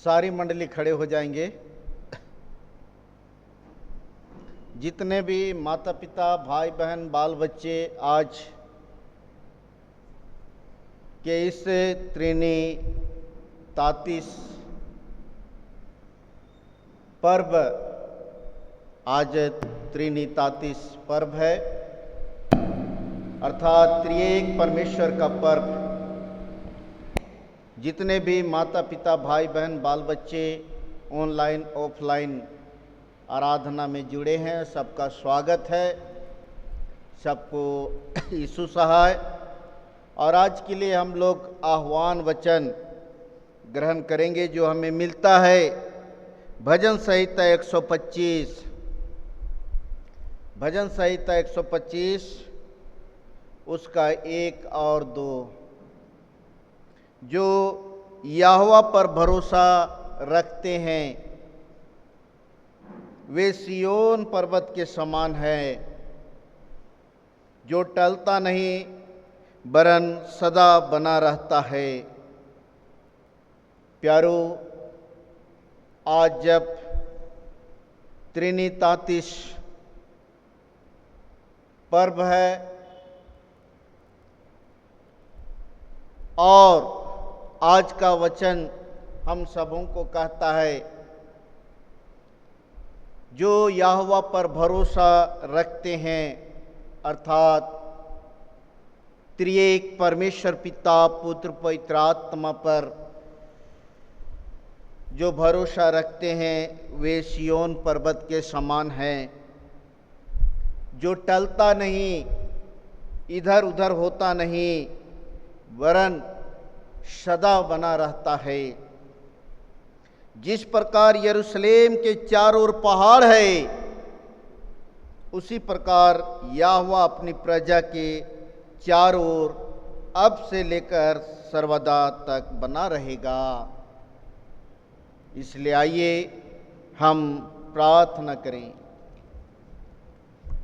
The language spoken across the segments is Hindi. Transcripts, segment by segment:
सारी मंडली खड़े हो जाएंगे। जितने भी माता पिता, भाई बहन, बाल बच्चे आज के इस त्रिनितातीस पर्व, आज त्रिनितातीस पर्व है, अर्थात त्रिएक परमेश्वर का पर्व। जितने भी माता पिता, भाई बहन, बाल बच्चे ऑनलाइन ऑफलाइन आराधना में जुड़े हैं, सबका स्वागत है, सबको यीशु सहाय। और आज के लिए हम लोग आह्वान वचन ग्रहण करेंगे जो हमें मिलता है भजन संहिता 125। भजन संहिता 125 उसका 1 और 2। जो यहोवा पर भरोसा रखते हैं वे सिय्योन पर्वत के समान है, जो टलता नहीं वरन सदा बना रहता है। प्यारो, आज जब त्रिनितातीस पर्व है और आज का वचन हम सबों को कहता है, जो यहोवा पर भरोसा रखते हैं, अर्थात त्रिएक परमेश्वर पिता, पुत्र, पवित्र आत्मा पर जो भरोसा रखते हैं वे सिय्योन पर्वत के समान हैं, जो टलता नहीं, इधर उधर होता नहीं, वरन सदा बना रहता है। जिस प्रकार यरूशलेम के चारों ओर पहाड़ है, उसी प्रकार यहोवा अपनी प्रजा के चारों ओर अब से लेकर सर्वदा तक बना रहेगा। इसलिए आइए हम प्रार्थना करें।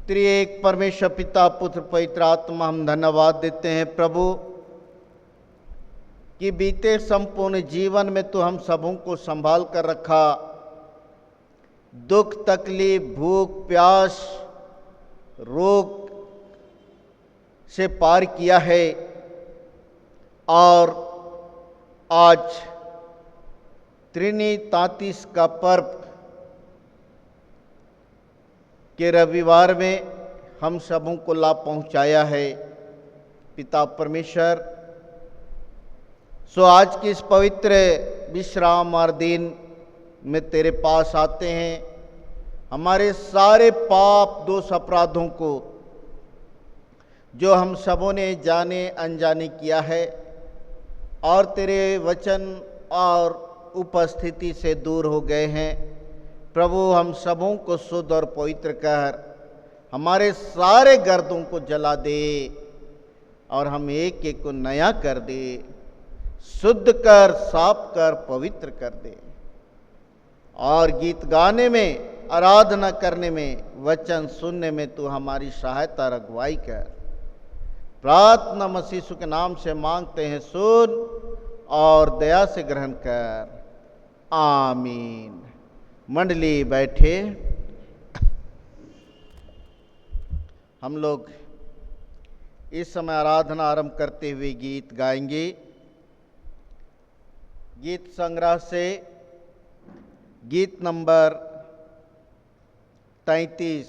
त्रिएक परमेश्वर पिता, पुत्र, पवित्र आत्मा, हम धन्यवाद देते हैं प्रभु कि बीते संपूर्ण जीवन में तो हम सबों को संभाल कर रखा। दुख, तकलीफ, भूख, प्यास, रोग से पार किया है और आज त्रिनितातीस का पर्व के रविवार में हम सबों को लाभ पहुंचाया है। पिता परमेश्वर, सो आज के इस पवित्र विश्राम और दिन में तेरे पास आते हैं, हमारे सारे पाप, दोष, अपराधों को जो हम सबों ने जाने अनजाने किया है और तेरे वचन और उपस्थिति से दूर हो गए हैं, प्रभु हम सबों को शुद्ध और पवित्र कर हमारे सारे गर्दों को जला दे और हम एक एक को नया कर दे, शुद्ध कर, साफ कर, पवित्र कर दे। और गीत गाने में, आराधना करने में, वचन सुनने में तू हमारी सहायता, अगुवाई कर। प्रार्थना मसीह यीशु के नाम से मांगते हैं, सुन और दया से ग्रहण कर, आमीन। मंडली बैठे। हम लोग इस समय आराधना आरंभ करते हुए गीत गाएंगे। गीत संग्रह से गीत नंबर 33।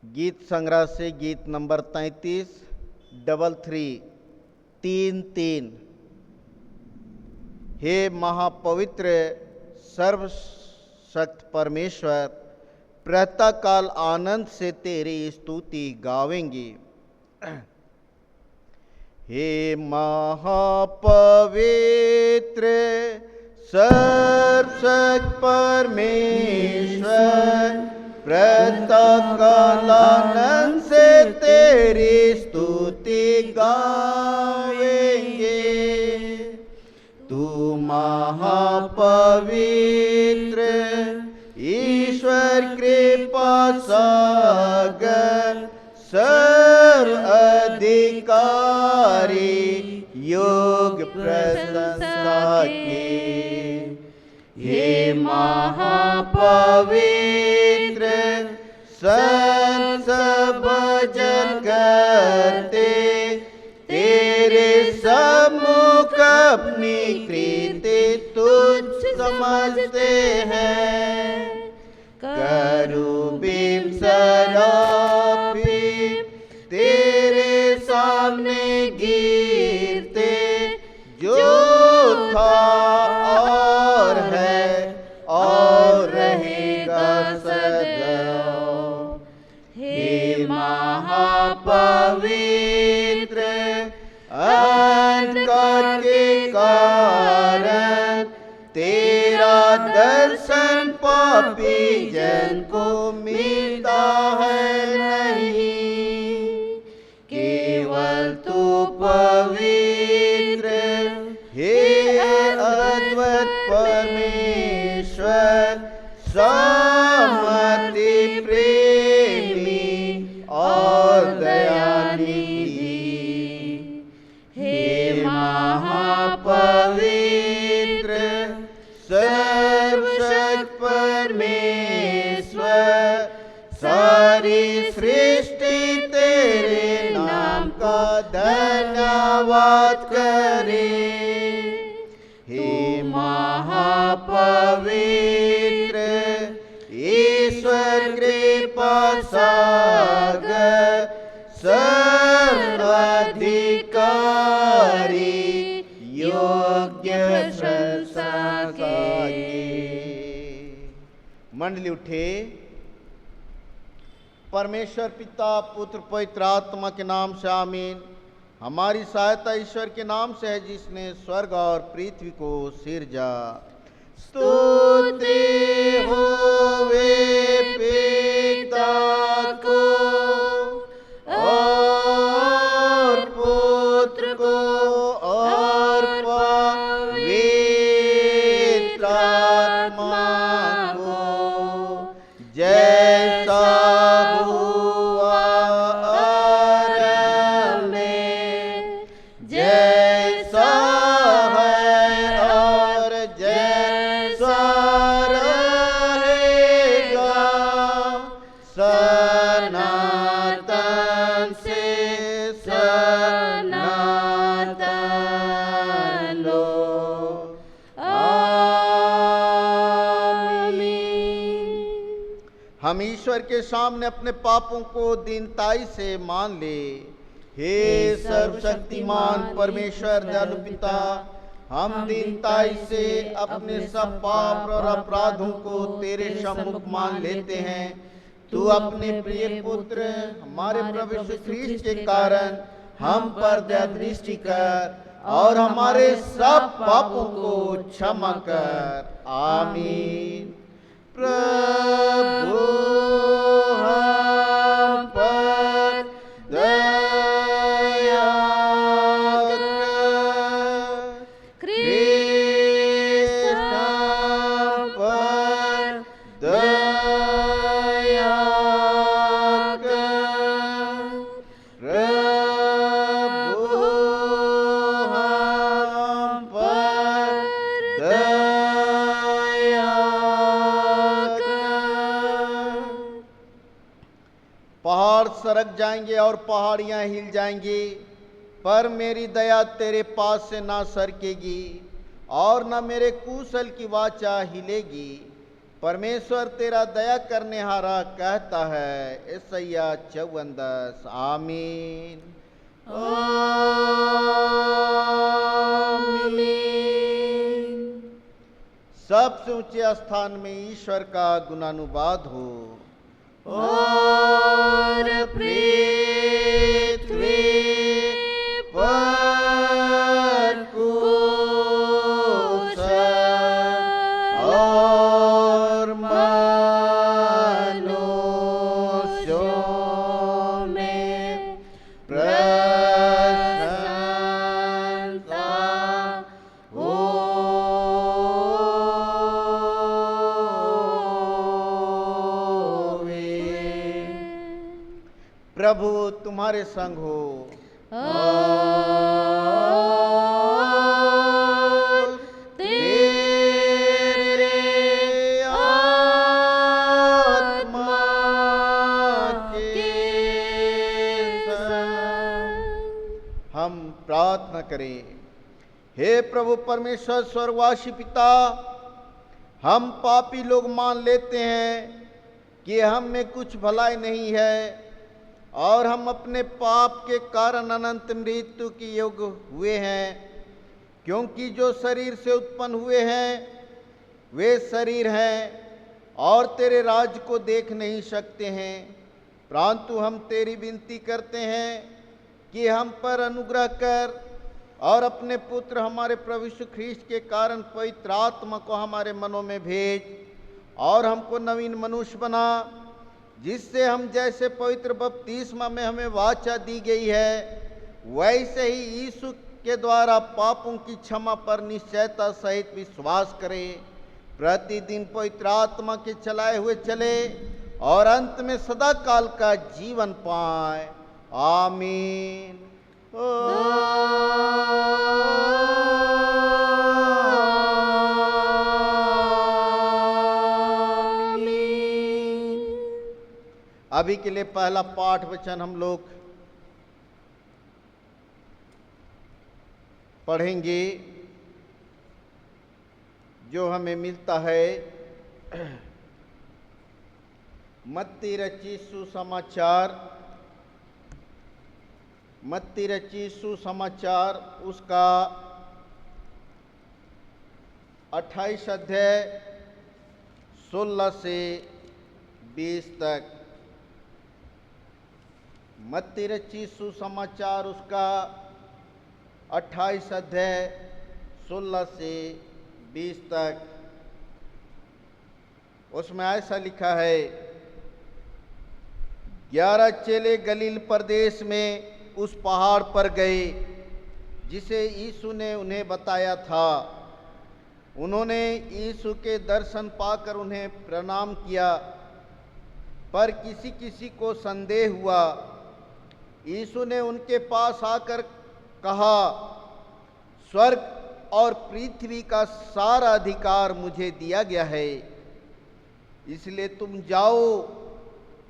गीत संग्रह से गीत नंबर 33, 333। हे महापवित्र सर्वशक्त परमेश्वर, प्रातः काल आनंद से तेरी स्तुति गावेंगे। हे महापवित्र सर्वशक्त परमेश्वर, प्रातः काल आनंद से तेरी स्तुति गावेंगे। तू महापवित्र ईश्वर कृपा सागर, सर्व अधिकारी योग प्रशंसा के। हे महापवित्र संत सब भजन करते, तेरे सम्मुख अपनी कृति तुझ समझते हैं। करूबीम सराफीम तेरे सामने गिरते, जो था और है और रहेगा सदा। हे महापवित्र अंधकार के कारण, तेरा दर्शन पापी जन को मिलता है नहीं। केवल तू पवित्र, हे अद्भुत परमेश्वर, सामर्थी प्रेमी और दयानिधि। हे महापवित्र सर्वशक्त परमेश्वर, सारी सृष्टि तेरे नाम का धन्यवाद करे। हे महापवित्र ईश्वर कृपा सागर, सर्वाधिकारी योग्य प्रशंसा के। मंडली उठे। परमेश्वर पिता पुत्र पवित्र आत्मा के नाम से आमीन। हमारी सहायता ईश्वर के नाम से है, जिसने स्वर्ग और पृथ्वी को सिरजा। स्तुति होवे पिता को और पुत्र को और पवित्र आत्मा को, जैसा हुआ आरंभ में, जैसा है और जैसा रहेगा, सनातन से सनातन लो। हम ईश्वर के सामने अपने पापों को दीनताई से मान ले। हे सर्वशक्तिमान परमेश्वर दयालु पिता, हम दीनताई से अपने सब पाप और अपराधों को तेरे सम्मुख मान लेते हैं। तू अपने प्रिय पुत्र हमारे प्रभु यीशु ख्रीस्त के कारण हम पर दया दृष्टि कर और हमारे सब पापों को क्षमा कर। आमीन। प्रभु हम पर दया कर, ख्रीस्त हम पर दया कर। प्रभु हम पर दया कर। पहाड़ सरक जाएंगे और पहाड़ियां हिल जाएंगी, पर मेरी दया तेरे पास से ना सरकेगी और न मेरे कुशल की वाचा हिलेगी। परमेश्वर तेरा दया करने हारा कहता है। यशायाह 54:10। आमीन। आमीन। सबसे ऊंचे स्थान में ईश्वर का गुणानुवाद हो। और पृथ्वी पर कुशल और मनुष्यों में प्रशंसा प्रभु तुम्हारे संग हो। करें। हे प्रभु परमेश्वर स्वर्गवासी पिता, हम पापी लोग मान लेते हैं कि हम में कुछ भलाई नहीं है और हम अपने पाप के कारण अनंत मृत्यु के योग्य हुए हैं, क्योंकि जो शरीर से उत्पन्न हुए हैं वे शरीर हैं और तेरे राज को देख नहीं सकते हैं। परंतु हम तेरी विनती करते हैं कि हम पर अनुग्रह कर और अपने पुत्र हमारे प्रभु यीशु ख्रीस्त के कारण पवित्र आत्मा को हमारे मनों में भेज और हमको नवीन मनुष्य बना, जिससे हम जैसे पवित्र बपतिस्मा में हमें वाचा दी गई है वैसे ही यीशु के द्वारा पापों की क्षमा पर निश्चयता सहित विश्वास करें, प्रतिदिन पवित्र आत्मा के चलाए हुए चले और अंत में सदा काल का जीवन पाए। आमीन। अभी के लिए पहला पाठ वचन हम लोग पढ़ेंगे, जो हमें मिलता है मत्ती रचित सुसमाचार, मत्ती रचित सुसमाचार उसका 28 अध्याय 16 से 20 तक। मत्ती रचित सुसमाचार उसका 28 अध्याय 16 से 20 तक। उसमें ऐसा लिखा है, 11 चेले गलील प्रदेश में उस पहाड़ पर गए जिसे यीशु ने उन्हें बताया था। उन्होंने यीशु के दर्शन पाकर उन्हें प्रणाम किया, पर किसी किसी को संदेह हुआ। यीशु ने उनके पास आकर कहा, स्वर्ग और पृथ्वी का सारा अधिकार मुझे दिया गया है, इसलिए तुम जाओ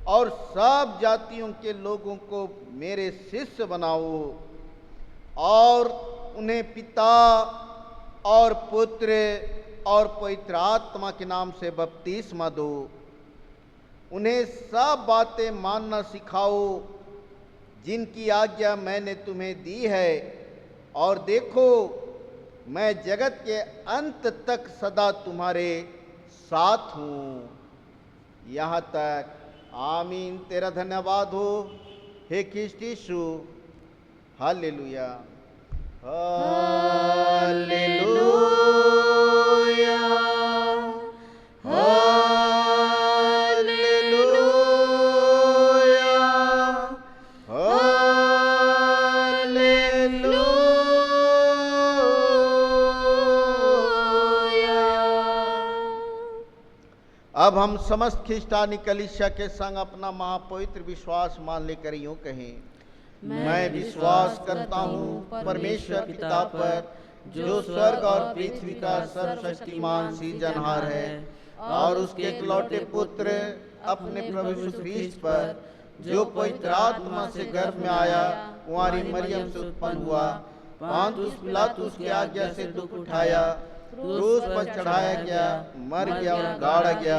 और सब जातियों के लोगों को मेरे शिष्य बनाओ और उन्हें पिता और पुत्र और पवित्र आत्मा के नाम से बपतिस्मा दो। उन्हें सब बातें मानना सिखाओ जिनकी आज्ञा मैंने तुम्हें दी है, और देखो मैं जगत के अंत तक सदा तुम्हारे साथ हूँ, यहाँ तक। आमीन। तेरा धन्यवाद हो हे ख्रिस्त यीशु। हालेलुया, हालेलुया, हालेलुया, अब हम समस्त ख्रिस्तानी कलीसिया के संग अपना महापवित्र विश्वास मान लेकर यूं कहें, मैं विश्वास करता हूँ परमेश्वर पिता पर, जो स्वर्ग और पृथ्वी का सर्वशक्तिमान सृजनहार है, और उसके इकलौते पुत्र अपने प्रभु यीशु ख्रीस्त पर, जो पवित्र आत्मा से गर्भ में आया, कुंवारी मरियम से उत्पन्न हुआ, पोंतियुस पिलातुस की आज्ञा से दुख उठाया, क्रूस पर चढ़ाया गया, मर गया और गाड़ा गया,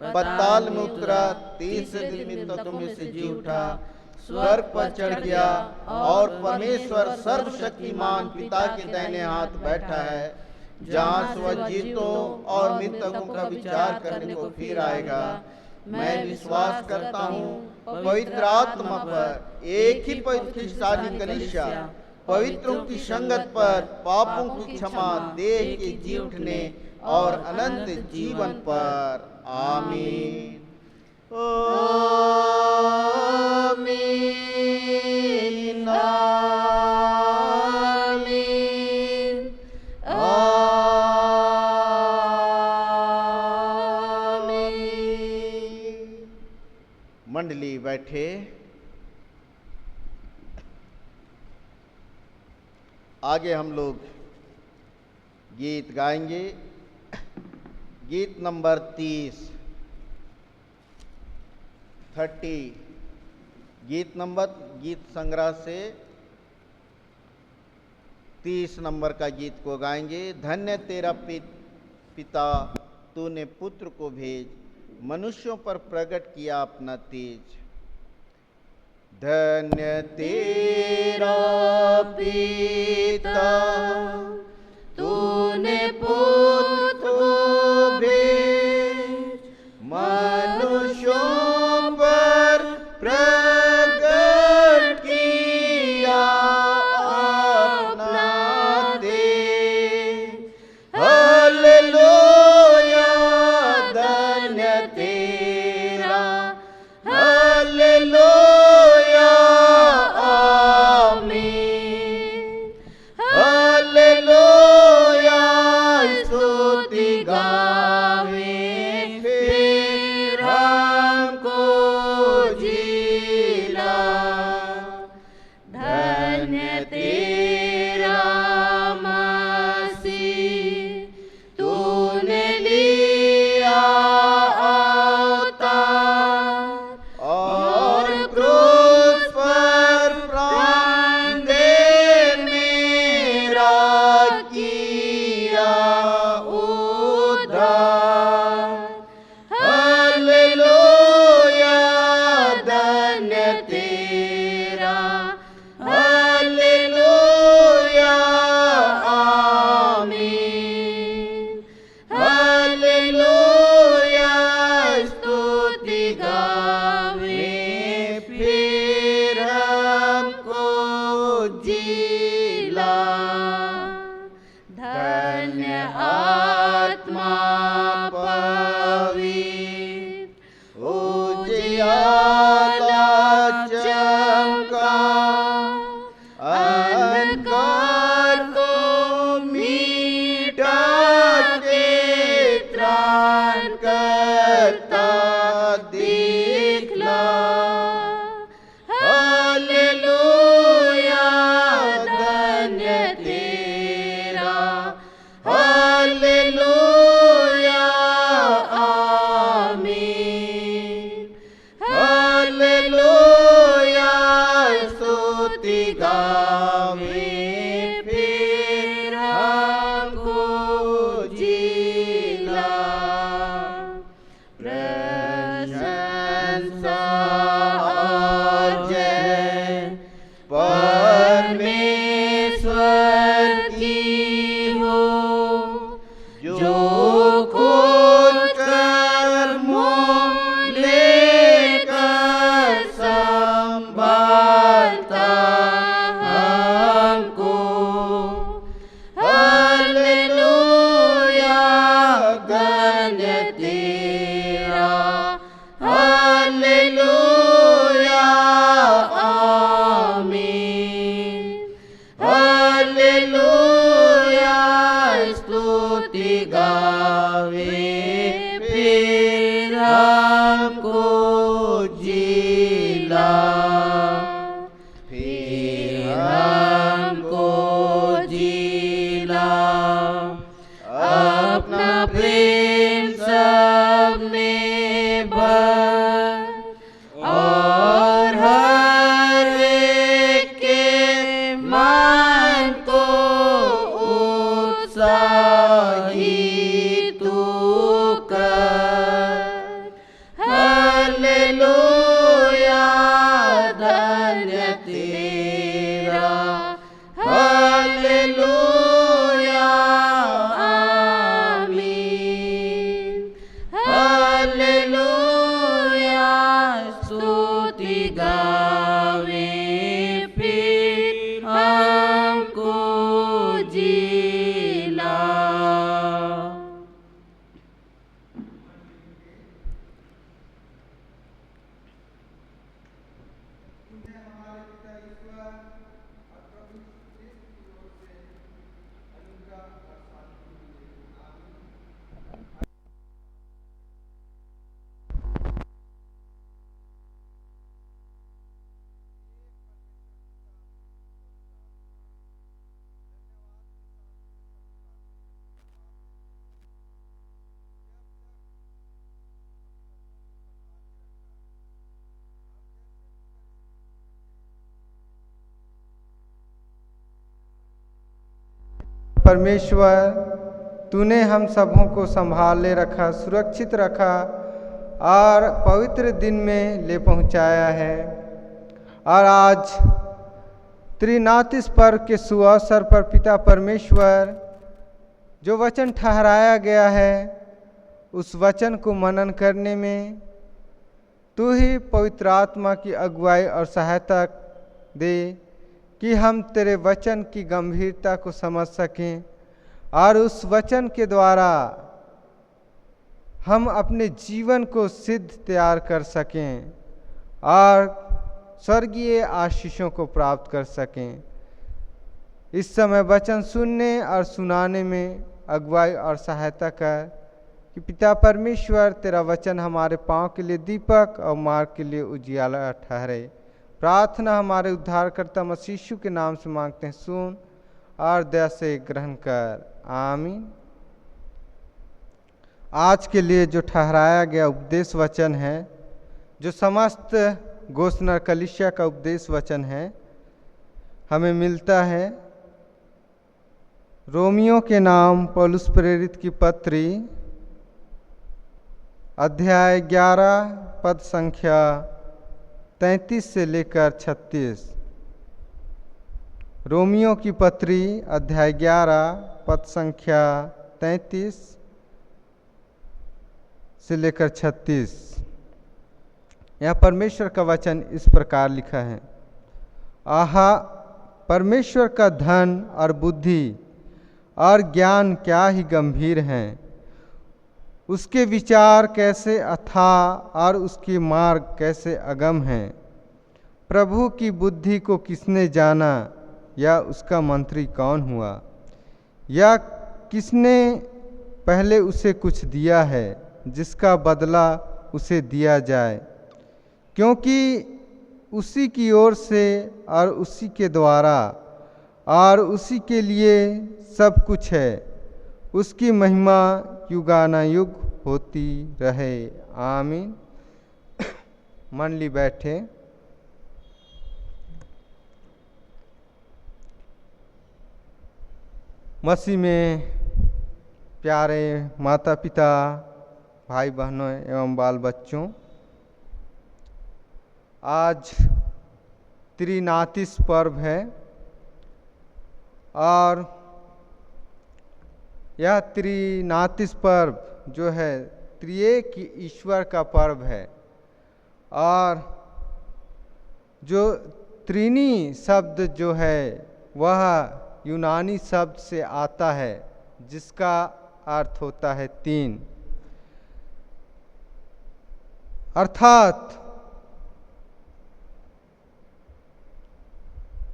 पाताल में उतरा, तीसरे दिन मृतकों में से जी उठा, स्वर्ग पर चढ़ गया और परमेश्वर सर्वशक्तिमान पिता के दाहिने हाथ बैठा है, जहाँ वह जीतों और मृतकों का विचार करने को फिर आएगा। मैं विश्वास करता हूँ पवित्र आत्मा पर, एक ही पवित्र ख्रिस्तानी कलीसिया, पवित्रों की संगत पर, पापों की क्षमा, देह के जी उठने और अनंत जीवन पर। आमीन। आमीन, आमीन, आमीन। मंडली बैठे। आगे हम लोग गीत गाएंगे। गीत नंबर 30 गीत संग्रह से 30 नंबर का गीत को गाएंगे। धन्य तेरा पिता, तूने पुत्र को भेज, मनुष्यों पर प्रकट किया अपना तेज। धन्य तेरा पिता, तूने पुत्र को भेज, मनुष्यों पर प्रकट किया अपना तेज। हालेलुया, धन्य तेरा, हालेलुया, आमीन। हालेलुया, स्तुति गावे फिर हमको जिला। धन्य तेरा मसीह, तूने लिया अवतार और क्रूस पर प्राण दे मेरा किया उद्धार। हालेलुया, धन्य तेरा, हालेलुया, आमीन। हालेलुया, स्तुति गावे फिर हमको जिला। धन्य आत्मा पवित्र उजियाला चमका, अंधकार को मिटा के त्राण करता दिखला। हालेलुया, धन्य तेरा, हालेलुया, आमीन। हालेलुया, स्तुति गावे फिर हमको जिला। प्रशंसा और जय परमेश्वर की हो, जो खोल कर मुँह लेकर संभालता हमको। हालेलुया, धन्य तेरा, हालेलुया, आमीन। हालेलुया, स्तुति गावे फिर हमको जिला। फिर हमको जिला, अपना प्रेम सब में भर, और हर एक के मन को उत्साहित तू कर। हालेलुया, धन्य तेरा, हालेलुया, आमीन। हालेलुया, स्तुति गावे फिर हमको जिला। परमेश्वर, तूने हम सबों को संभाले रखा, सुरक्षित रखा और पवित्र दिन में ले पहुंचाया है। और आज त्रिनातिस पर्व के सुअवसर पर पिता परमेश्वर, जो वचन ठहराया गया है, उस वचन को मनन करने में तू ही पवित्र आत्मा की अगुवाई और सहायता दे कि हम तेरे वचन की गंभीरता को समझ सकें और उस वचन के द्वारा हम अपने जीवन को सिद्ध तैयार कर सकें और स्वर्गीय आशीषों को प्राप्त कर सकें। इस समय वचन सुनने और सुनाने में अगुवाई और सहायता कर कि पिता परमेश्वर, तेरा वचन हमारे पाँव के लिए दीपक और मार्ग के लिए उजियाला ठहरे। प्रार्थना हमारे उद्धारकर्ता मसीह यीशु के नाम से मांगते हैं, सुन और दया से ग्रहण कर, आमीन। आज के लिए जो ठहराया गया उपदेश वचन है, जो समस्त गोस्नर कलीसिया का उपदेश वचन है, हमें मिलता है रोमियो के नाम पौलुस प्रेरित की पत्री अध्याय 11 पद संख्या 33 से लेकर 36। रोमियो की पत्री अध्याय 11 पद संख्या 33 से लेकर 36। यह परमेश्वर का वचन इस प्रकार लिखा है। आहा, परमेश्वर का धन और बुद्धि और ज्ञान क्या ही गंभीर हैं, उसके विचार कैसे अथाह और उसके मार्ग कैसे अगम हैं। प्रभु की बुद्धि को किसने जाना, या उसका मंत्री कौन हुआ, या किसने पहले उसे कुछ दिया है जिसका बदला उसे दिया जाए, क्योंकि उसी की ओर से और उसी के द्वारा और उसी के लिए सब कुछ है। उसकी महिमा युगानुयुग होती रहे, आमीन। मंडली बैठे। मसीह में प्यारे माता पिता, भाई बहनों एवं बाल बच्चों, आज त्रिनातिस पर्व है और यह त्रिनातिस पर्व जो है त्रिएक ईश्वर का पर्व है। और जो त्रिनी शब्द जो है वह यूनानी शब्द से आता है, जिसका अर्थ होता है तीन। अर्थात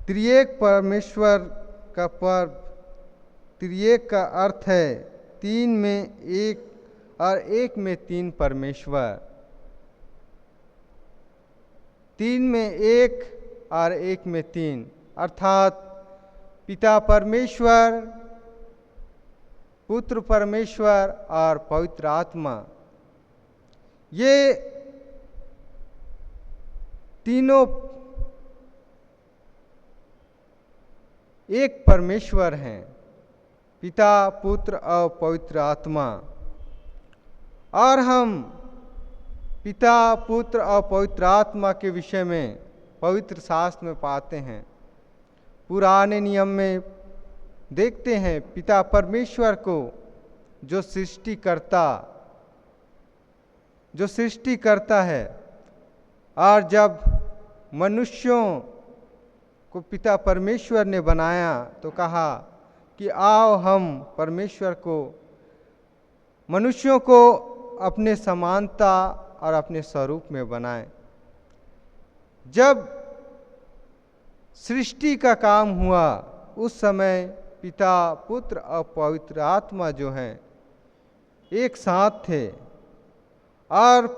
त्रिएक परमेश्वर का पर्व, त्रिएक का अर्थ है तीन में एक और एक में तीन परमेश्वर। तीन में एक और एक में तीन, अर्थात पिता परमेश्वर, पुत्र परमेश्वर और पवित्र आत्मा। ये तीनों एक परमेश्वर हैं, पिता, पुत्र और पवित्र आत्मा। और हम पिता, पुत्र और पवित्र आत्मा के विषय में पवित्र शास्त्र में पाते हैं। पुराने नियम में देखते हैं पिता परमेश्वर को जो सृष्टि करता है, और जब मनुष्यों को पिता परमेश्वर ने बनाया तो कहा कि आओ हम मनुष्यों को अपने समानता और अपने स्वरूप में बनाएं। जब सृष्टि का काम हुआ उस समय पिता, पुत्र और पवित्र आत्मा जो हैं एक साथ थे। और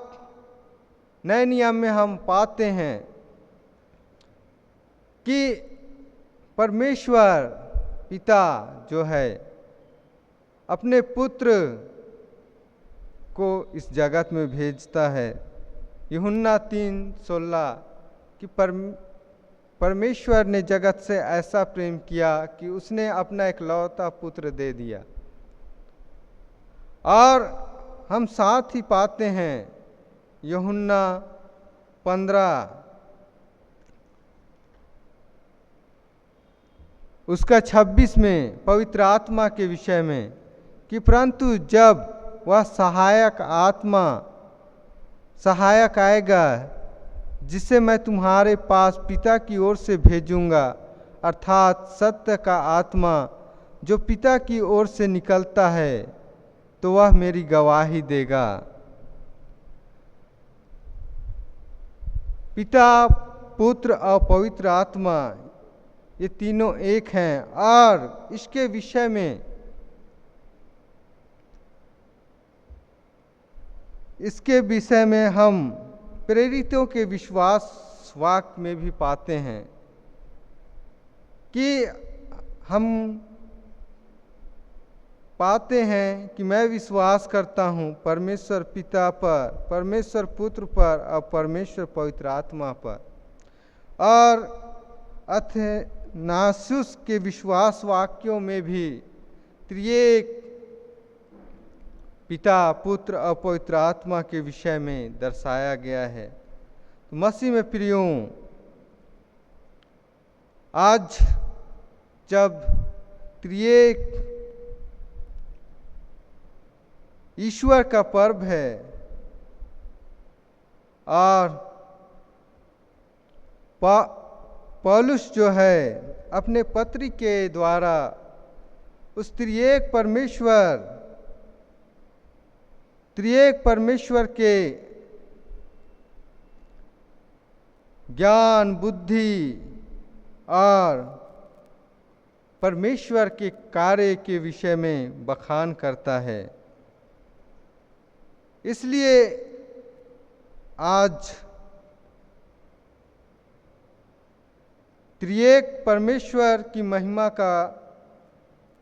नए नियम में हम पाते हैं कि परमेश्वर पिता जो है अपने पुत्र को इस जगत में भेजता है। यूहन्ना 3:16 कि परमेश्वर ने जगत से ऐसा प्रेम किया कि उसने अपना इकलौता पुत्र दे दिया। और हम साथ ही पाते हैं यूहन्ना 15 उसका 26 में पवित्र आत्मा के विषय में कि परंतु जब वह सहायक आएगा जिसे मैं तुम्हारे पास पिता की ओर से भेजूंगा, अर्थात सत्य का आत्मा जो पिता की ओर से निकलता है, तो वह मेरी गवाही देगा। पिता, पुत्र और पवित्र आत्मा ये तीनों एक हैं। और इसके विषय में हम प्रेरितों के विश्वास वाक्य में भी पाते हैं कि हम पाते हैं कि मैं विश्वास करता हूँ परमेश्वर पिता पर, परमेश्वर पुत्र पर और परमेश्वर पवित्र आत्मा पर। और अथनासुस के विश्वास वाक्यों में भी त्रिएक पिता, पुत्र और पवित्र आत्मा के विषय में दर्शाया गया है। तो मसीह में प्रियों, आज जब त्रिएक ईश्वर का पर्व है और पौलुस जो है अपने पत्री के द्वारा उस त्रिएक परमेश्वर के ज्ञान, बुद्धि और परमेश्वर के कार्य के विषय में बखान करता है। इसलिए आज त्रिएक परमेश्वर की महिमा का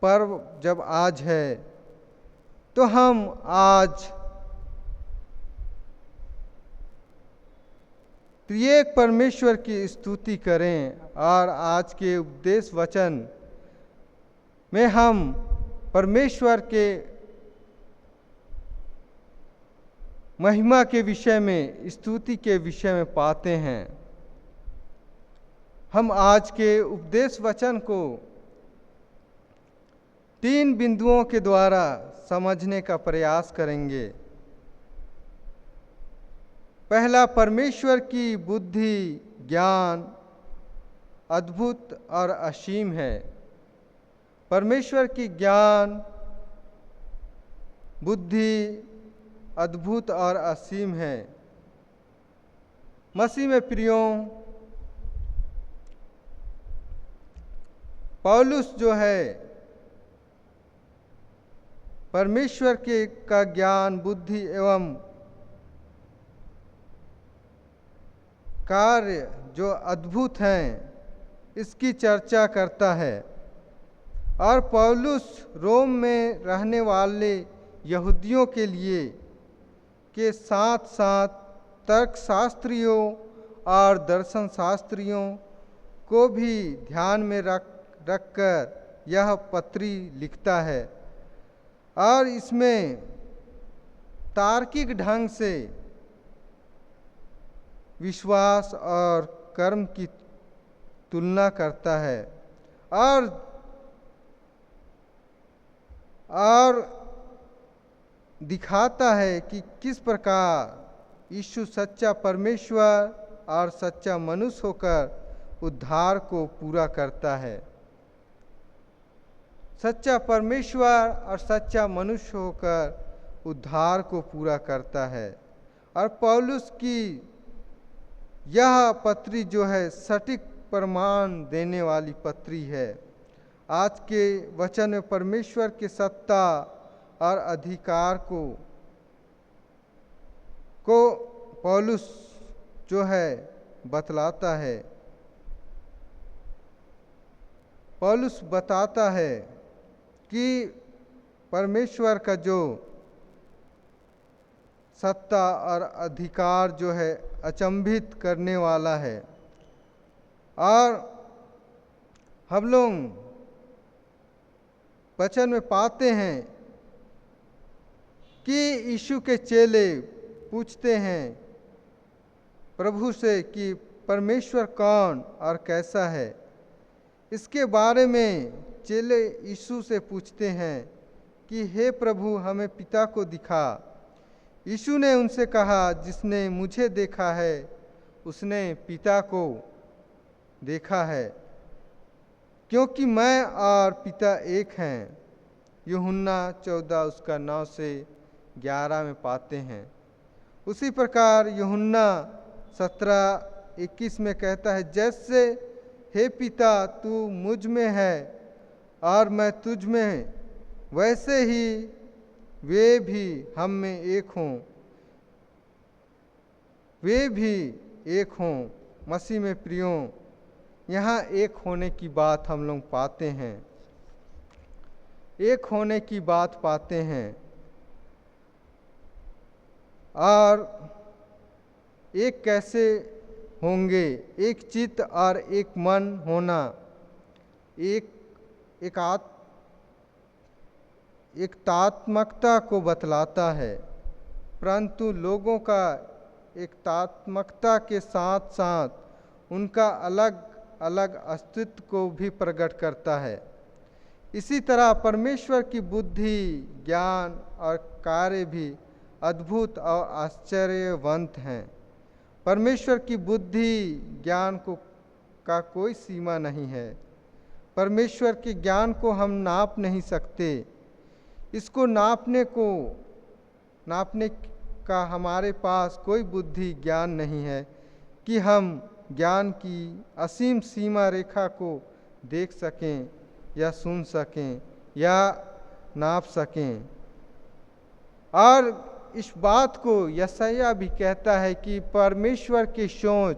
पर्व जब आज है, तो हम आज त्रिएक परमेश्वर की स्तुति करें और आज के उपदेश वचन में हम परमेश्वर के महिमा के विषय में, स्तुति के विषय में पाते हैं। हम आज के उपदेश वचन को 3 बिंदुओं के द्वारा समझने का प्रयास करेंगे। पहला, परमेश्वर की बुद्धि, ज्ञान अद्भुत और असीम है। परमेश्वर की ज्ञान, बुद्धि अद्भुत और असीम है। मसीह में प्रियों, पौलुस जो है परमेश्वर के का ज्ञान, बुद्धि एवं कार्य जो अद्भुत हैं, इसकी चर्चा करता है। और पौलुस रोम में रहने वाले यहूदियों के लिए के साथ साथ तर्कशास्त्रियों और दर्शन शास्त्रियों को भी ध्यान में रखकर यह पत्री लिखता है। और इसमें तार्किक ढंग से विश्वास और कर्म की तुलना करता है और दिखाता है कि किस प्रकार यीशु सच्चा परमेश्वर और सच्चा मनुष्य होकर उद्धार को पूरा करता है। सच्चा परमेश्वर और सच्चा मनुष्य होकर उद्धार को पूरा करता है। और पौलुस की यह पत्री जो है सटीक प्रमाण देने वाली पत्री है। आज के वचन में परमेश्वर के सत्ता और अधिकार को पौलुस जो है बतलाता है। पौलुस बताता है कि परमेश्वर का जो सत्ता और अधिकार जो है अचंभित करने वाला है। और हम लोग वचन में पाते हैं कि यीशु के चेले पूछते हैं प्रभु से कि परमेश्वर कौन और कैसा है। इसके बारे में चेले यीशु से पूछते हैं कि हे प्रभु, हमें पिता को दिखा। यीशु ने उनसे कहा, जिसने मुझे देखा है उसने पिता को देखा है, क्योंकि मैं और पिता एक हैं। यूहन्ना 14 उसका 9 से 11 में पाते हैं। उसी प्रकार यूहन्ना 17:21 में कहता है, जैसे हे पिता तू मुझ में है और मैं तुझ में, वैसे ही वे भी हम में एक हों, वे भी एक हों। मसीह में प्रियो, यहाँ एक होने की बात हम लोग पाते हैं, एक होने की बात पाते हैं। और एक कैसे होंगे? एक चित्त और एक मन होना एक तात्मकता को बतलाता है, परंतु लोगों का एक तात्मकता के साथ साथ उनका अलग अलग अस्तित्व को भी प्रकट करता है। इसी तरह परमेश्वर की बुद्धि, ज्ञान और कार्य भी अद्भुत और आश्चर्यवंत हैं। परमेश्वर की बुद्धि ज्ञान का कोई सीमा नहीं है। परमेश्वर के ज्ञान को हम नाप नहीं सकते। इसको नापने का हमारे पास कोई बुद्धि ज्ञान नहीं है कि हम ज्ञान की असीम सीमा रेखा को देख सकें या सुन सकें या नाप सकें। और इस बात को यशायाह भी कहता है कि परमेश्वर की सोच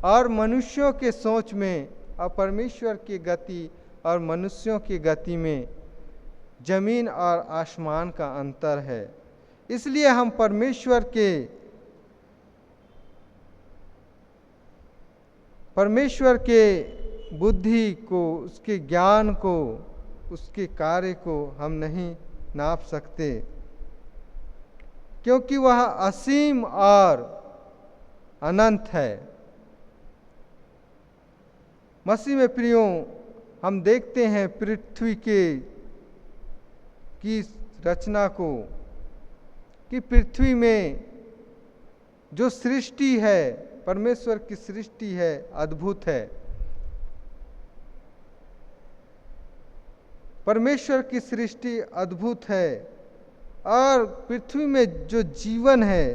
और मनुष्यों के सोच में और परमेश्वर की गति और मनुष्यों की गति में जमीन और आसमान का अंतर है। इसलिए हम परमेश्वर के बुद्धि को, उसके ज्ञान को, उसके कार्य को हम नहीं नाप सकते, क्योंकि वह असीम और अनंत है। मसीह में प्रियो, हम देखते हैं पृथ्वी की रचना को, कि पृथ्वी में जो सृष्टि है, परमेश्वर की सृष्टि है, अद्भुत है। परमेश्वर की सृष्टि अद्भुत है। और पृथ्वी में जो जीवन है,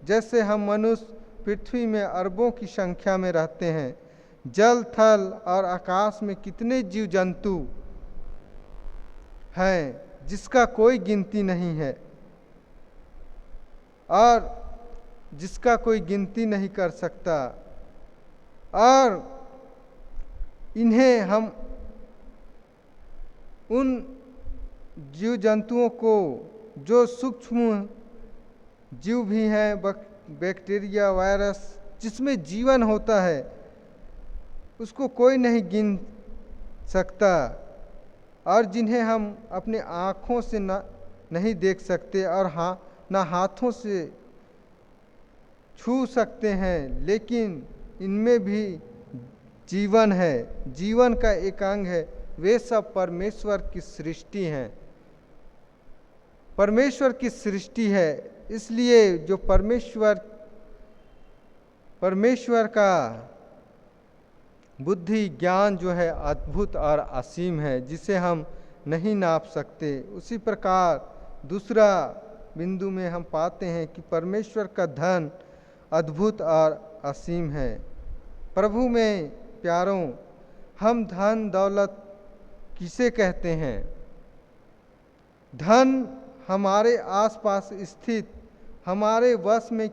जैसे हम मनुष्य पृथ्वी में अरबों की संख्या में रहते हैं, जल, थल और आकाश में कितने जीव जंतु हैं जिसका कोई गिनती नहीं है और जिसका कोई गिनती नहीं कर सकता। और इन्हें हम उन जीव जंतुओं को, जो सूक्ष्म जीव भी हैं, बैक्टीरिया, वायरस, जिसमें जीवन होता है, उसको कोई नहीं गिन सकता, और जिन्हें हम अपने आँखों से नहीं देख सकते और ना हाथों से छू सकते हैं, लेकिन इनमें भी जीवन है, जीवन का एक अंग है। वे सब परमेश्वर की सृष्टि हैं, परमेश्वर की सृष्टि है। इसलिए जो परमेश्वर का बुद्धि ज्ञान जो है अद्भुत और असीम है, जिसे हम नहीं नाप सकते। उसी प्रकार दूसरा बिंदु में हम पाते हैं कि परमेश्वर का धन अद्भुत और असीम है। प्रभु में प्यारों, हम धन दौलत किसे कहते हैं? धन हमारे आसपास स्थित हमारे वश में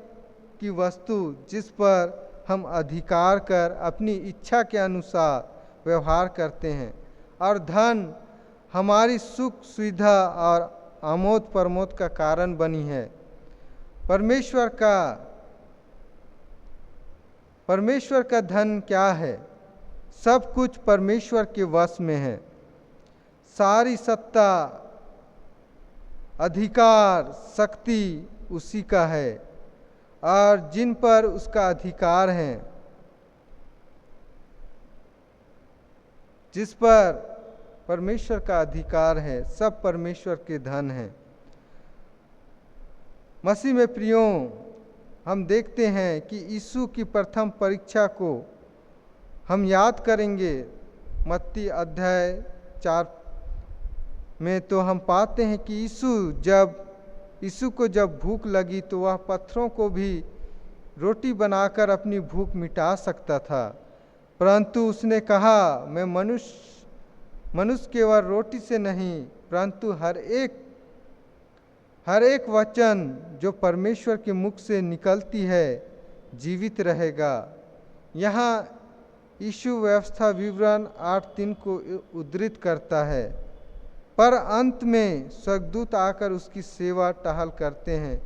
की वस्तु, जिस पर हम अधिकार कर अपनी इच्छा के अनुसार व्यवहार करते हैं। और धन हमारी सुख सुविधा और आमोद प्रमोद का कारण बनी है। परमेश्वर का धन क्या है? सब कुछ परमेश्वर के वश में है। सारी सत्ता, अधिकार, शक्ति उसी का है और जिन पर उसका अधिकार है, जिस पर परमेश्वर का अधिकार है, सब परमेश्वर के धन हैं। मसीह में प्रियो, हम देखते हैं कि यीशु की प्रथम परीक्षा को हम याद करेंगे। मत्ती अध्याय 4 में तो हम पाते हैं कि यीशु को जब भूख लगी तो वह पत्थरों को भी रोटी बनाकर अपनी भूख मिटा सकता था, परंतु उसने कहा, मैं मनुष्य केवल रोटी से नहीं परंतु हर एक वचन जो परमेश्वर के मुख से निकलती है जीवित रहेगा। यहाँ यीशु व्यवस्था विवरण 8:3 को उद्धृत करता है। पर अंत में स्वर्गदूत आकर उसकी सेवा टहल करते हैं।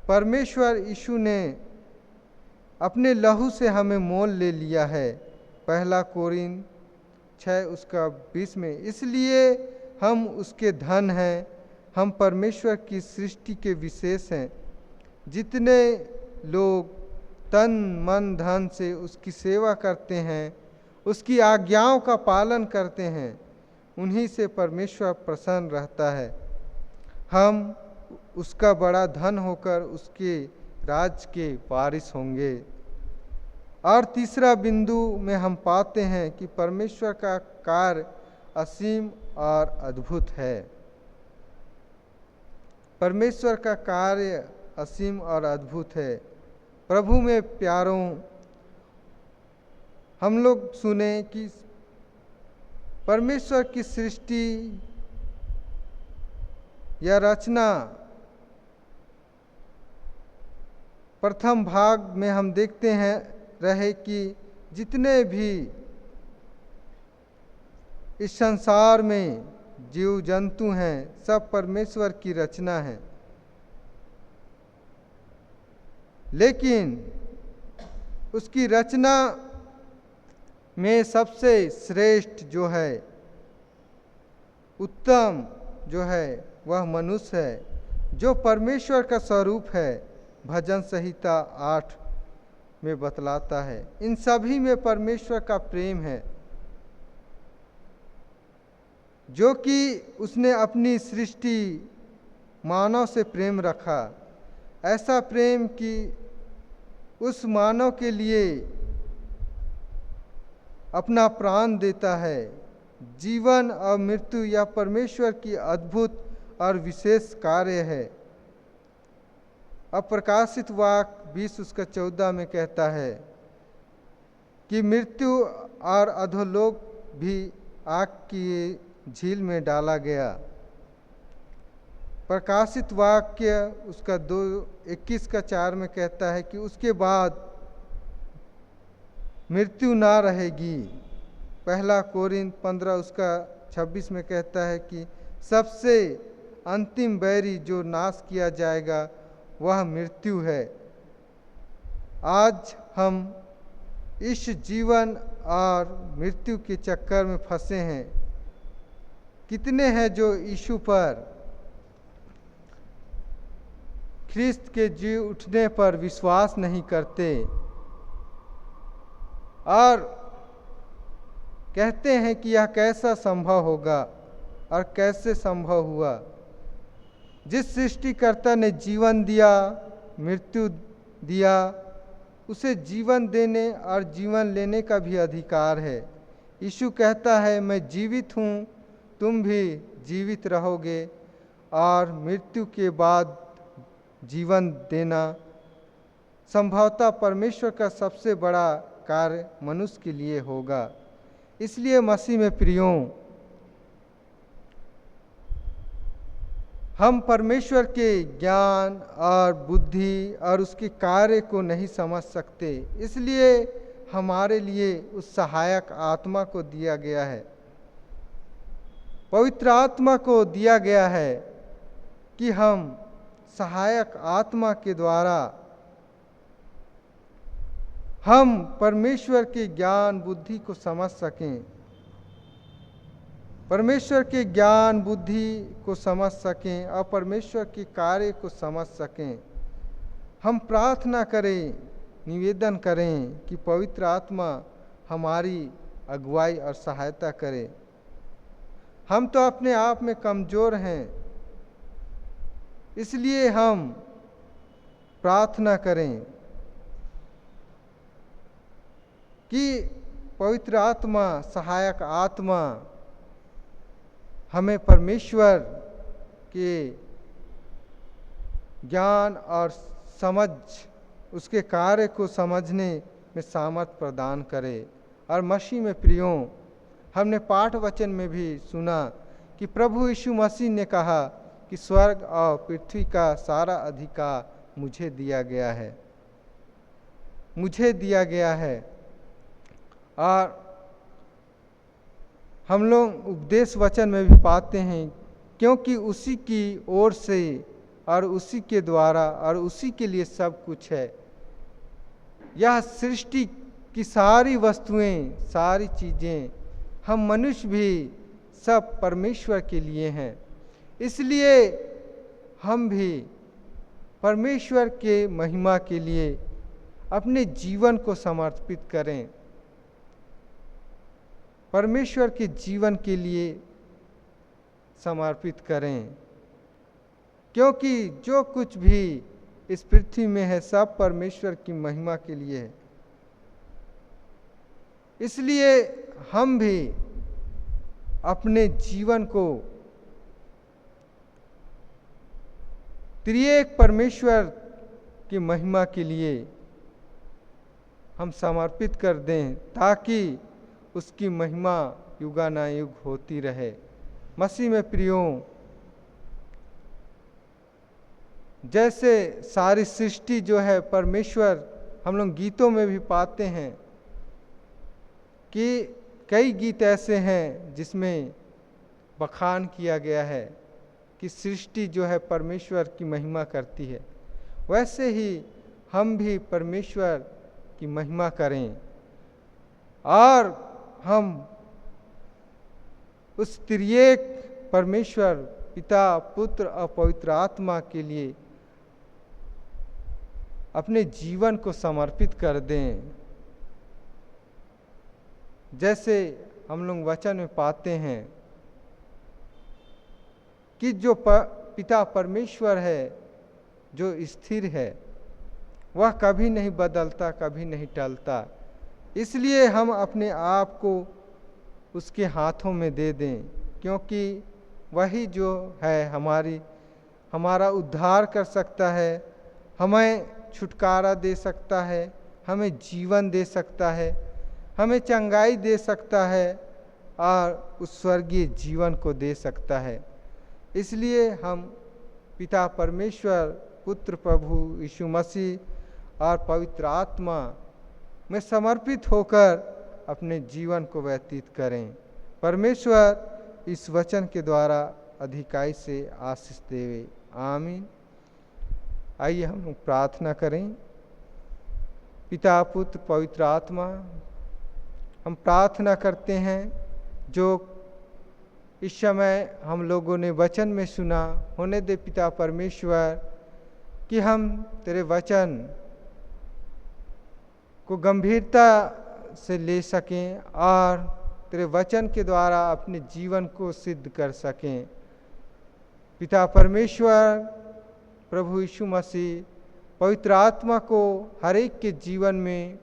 परमेश्वर यीशु ने अपने लहू से हमें मोल ले लिया है। 1 कोरिन्थ 6:20 में, इसलिए हम उसके धन हैं, हम परमेश्वर की सृष्टि के विशेष हैं। जितने लोग तन मन धन से उसकी सेवा करते हैं, उसकी आज्ञाओं का पालन करते हैं, उन्हीं से परमेश्वर प्रसन्न रहता है। हम उसका बड़ा धन होकर उसके राज के वारिस होंगे। और तीसरा बिंदु में हम पाते हैं कि परमेश्वर का कार्य असीम और अद्भुत है। परमेश्वर का कार्य असीम और अद्भुत है। प्रभु में प्यारों, हम लोग सुने कि परमेश्वर की सृष्टि या रचना प्रथम भाग में हम देखते हैं रहे कि जितने भी इस संसार में जीव जंतु हैं, सब परमेश्वर की रचना है। लेकिन उसकी रचना में सबसे श्रेष्ठ जो है, उत्तम जो है, वह मनुष्य है, जो परमेश्वर का स्वरूप है। भजन संहिता 8 में बतलाता है। इन सभी में परमेश्वर का प्रेम है, जो कि उसने अपनी सृष्टि मानव से प्रेम रखा। ऐसा प्रेम कि उस मानव के लिए अपना प्राण देता है। जीवन और मृत्यु यह परमेश्वर की अद्भुत और विशेष कार्य है। अब प्रकाशित वाक्य 20:14 में कहता है कि मृत्यु और अधोलोक भी आग की झील में डाला गया। प्रकाशित वाक्य उसका 21:4 में कहता है कि उसके बाद मृत्यु ना रहेगी। 1 कोरिन्थ 15:26 में कहता है कि सबसे अंतिम बैरी जो नाश किया जाएगा वह मृत्यु है। आज हम इस जीवन और मृत्यु के चक्कर में फंसे हैं। कितने हैं जो यीशु पर, ख्रिस्त के जी उठने पर विश्वास नहीं करते और कहते हैं कि यह कैसा संभव होगा और कैसे संभव हुआ। जिस सृष्टिकर्ता ने जीवन दिया, मृत्यु दिया, उसे जीवन देने और जीवन लेने का भी अधिकार है। यीशु कहता है, मैं जीवित हूँ, तुम भी जीवित रहोगे और मृत्यु के बाद जीवन देना संभवतः परमेश्वर का सबसे बड़ा कार्य मनुष्य के लिए होगा। इसलिए मसीह में प्रियों, हम परमेश्वर के ज्ञान और बुद्धि और उसके कार्य को नहीं समझ सकते। इसलिए हमारे लिए उस सहायक आत्मा को दिया गया है, पवित्र आत्मा को दिया गया है कि हम सहायक आत्मा के द्वारा हम परमेश्वर के ज्ञान बुद्धि को समझ सकें, परमेश्वर के ज्ञान बुद्धि को समझ सकें और परमेश्वर के कार्य को समझ सकें। हम प्रार्थना करें, निवेदन करें कि पवित्र आत्मा हमारी अगुवाई और सहायता करे। हम तो अपने आप में कमज़ोर हैं, इसलिए हम प्रार्थना करें कि पवित्र आत्मा, सहायक आत्मा हमें परमेश्वर के ज्ञान और समझ, उसके कार्य को समझने में सामर्थ प्रदान करे। और मसीह में प्रियो, हमने पाठ वचन में भी सुना कि प्रभु यीशु मसीह ने कहा कि स्वर्ग और पृथ्वी का सारा अधिकार मुझे दिया गया है, मुझे दिया गया है। और हम लोग उपदेश वचन में भी पाते हैं, क्योंकि उसी की ओर से और उसी के द्वारा और उसी के लिए सब कुछ है। यह सृष्टि की सारी वस्तुएं, सारी चीज़ें, हम मनुष्य भी सब परमेश्वर के लिए हैं। इसलिए हम भी परमेश्वर के महिमा के लिए अपने जीवन को समर्पित करें, परमेश्वर के जीवन के लिए समर्पित करें, क्योंकि जो कुछ भी इस पृथ्वी में है सब परमेश्वर की महिमा के लिए है। इसलिए हम भी अपने जीवन को त्रिएक परमेश्वर की महिमा के लिए हम समर्पित कर दें, ताकि उसकी महिमा युगानायुग होती रहे। मसीह में प्रियो, जैसे सारी सृष्टि जो है परमेश्वर, हम लोग गीतों में भी पाते हैं कि कई गीत ऐसे हैं जिसमें बखान किया गया है कि सृष्टि जो है परमेश्वर की महिमा करती है। वैसे ही हम भी परमेश्वर की महिमा करें और हम उस त्रिएक परमेश्वर पिता, पुत्र और पवित्र आत्मा के लिए अपने जीवन को समर्पित कर दें। जैसे हम लोग वचन में पाते हैं कि जो पिता परमेश्वर है, जो स्थिर है, वह कभी नहीं बदलता, कभी नहीं टलता। इसलिए हम अपने आप को उसके हाथों में दे दें, क्योंकि वही जो है हमारा उद्धार कर सकता है, हमें छुटकारा दे सकता है, हमें जीवन दे सकता है, हमें चंगाई दे सकता है और उस स्वर्गीय जीवन को दे सकता है। इसलिए हम पिता परमेश्वर, पुत्र प्रभु यीशु मसीह और पवित्र आत्मा में समर्पित होकर अपने जीवन को व्यतीत करें। परमेश्वर इस वचन के द्वारा अधिकाई से आशीष देवे। आमीन। आइए हम लोग प्रार्थना करें। पिता, पुत्र, पवित्र आत्मा, हम प्रार्थना करते हैं जो इस समय हम लोगों ने वचन में सुना, होने दे पिता परमेश्वर कि हम तेरे वचन को गंभीरता से ले सकें और तेरे वचन के द्वारा अपने जीवन को सिद्ध कर सकें। पिता परमेश्वर, प्रभु यीशु मसीह, पवित्र आत्मा को हर एक के जीवन में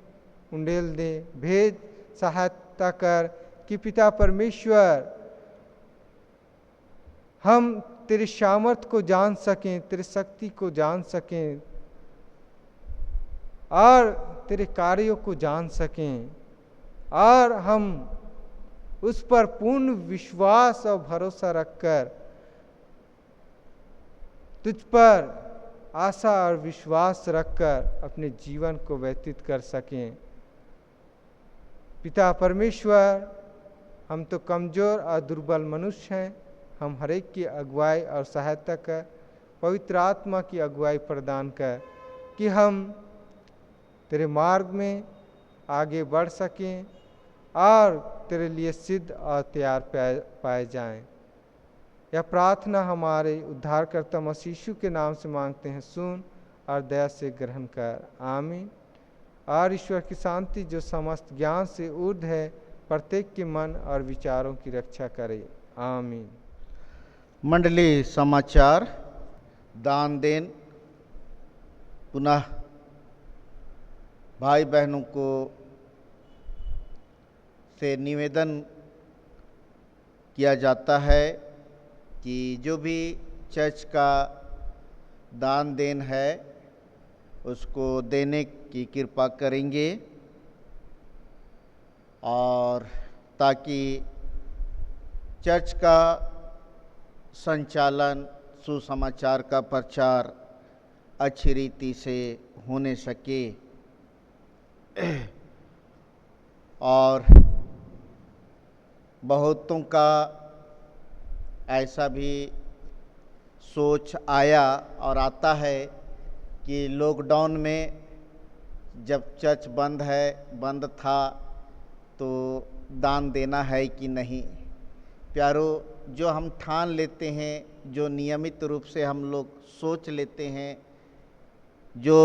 उंडेल दे, भेज, सहायता कर कि पिता परमेश्वर हम तेरे सामर्थ को जान सकें, तेरे शक्ति को जान सकें और तेरे कार्यों को जान सकें और हम उस पर पूर्ण विश्वास और भरोसा रखकर तुझ पर आशा और विश्वास रखकर अपने जीवन को व्यतीत कर सकें। पिता परमेश्वर, हम तो कमज़ोर और दुर्बल मनुष्य हैं, हम हर एक की अगुवाई और सहायता कर, पवित्र आत्मा की अगुवाई प्रदान कर कि हम तेरे मार्ग में आगे बढ़ सकें और तेरे लिए सिद्ध और तैयार पाए जाएं। यह प्रार्थना हमारे उद्धारकर्ता मसीह यीशु के नाम से मांगते हैं, सुन और दया से ग्रहण कर। आमीन। और ईश्वर की शांति जो समस्त ज्ञान से ऊर्ध्व है, प्रत्येक के मन और विचारों की रक्षा करे। आमीन। मंडली समाचार दान देन पुनः भाई बहनों को से निवेदन किया जाता है कि जो भी चर्च का दान देन है उसको देने की कृपा करेंगे, और ताकि चर्च का संचालन, सुसमाचार का प्रचार अच्छी रीति से होने सके। और बहुतों का ऐसा भी सोच आया और आता है कि लॉकडाउन में जब चर्च बंद था तो दान देना है कि नहीं। प्यारो, जो हम ठान लेते हैं, जो नियमित रूप से हम लोग सोच लेते हैं, जो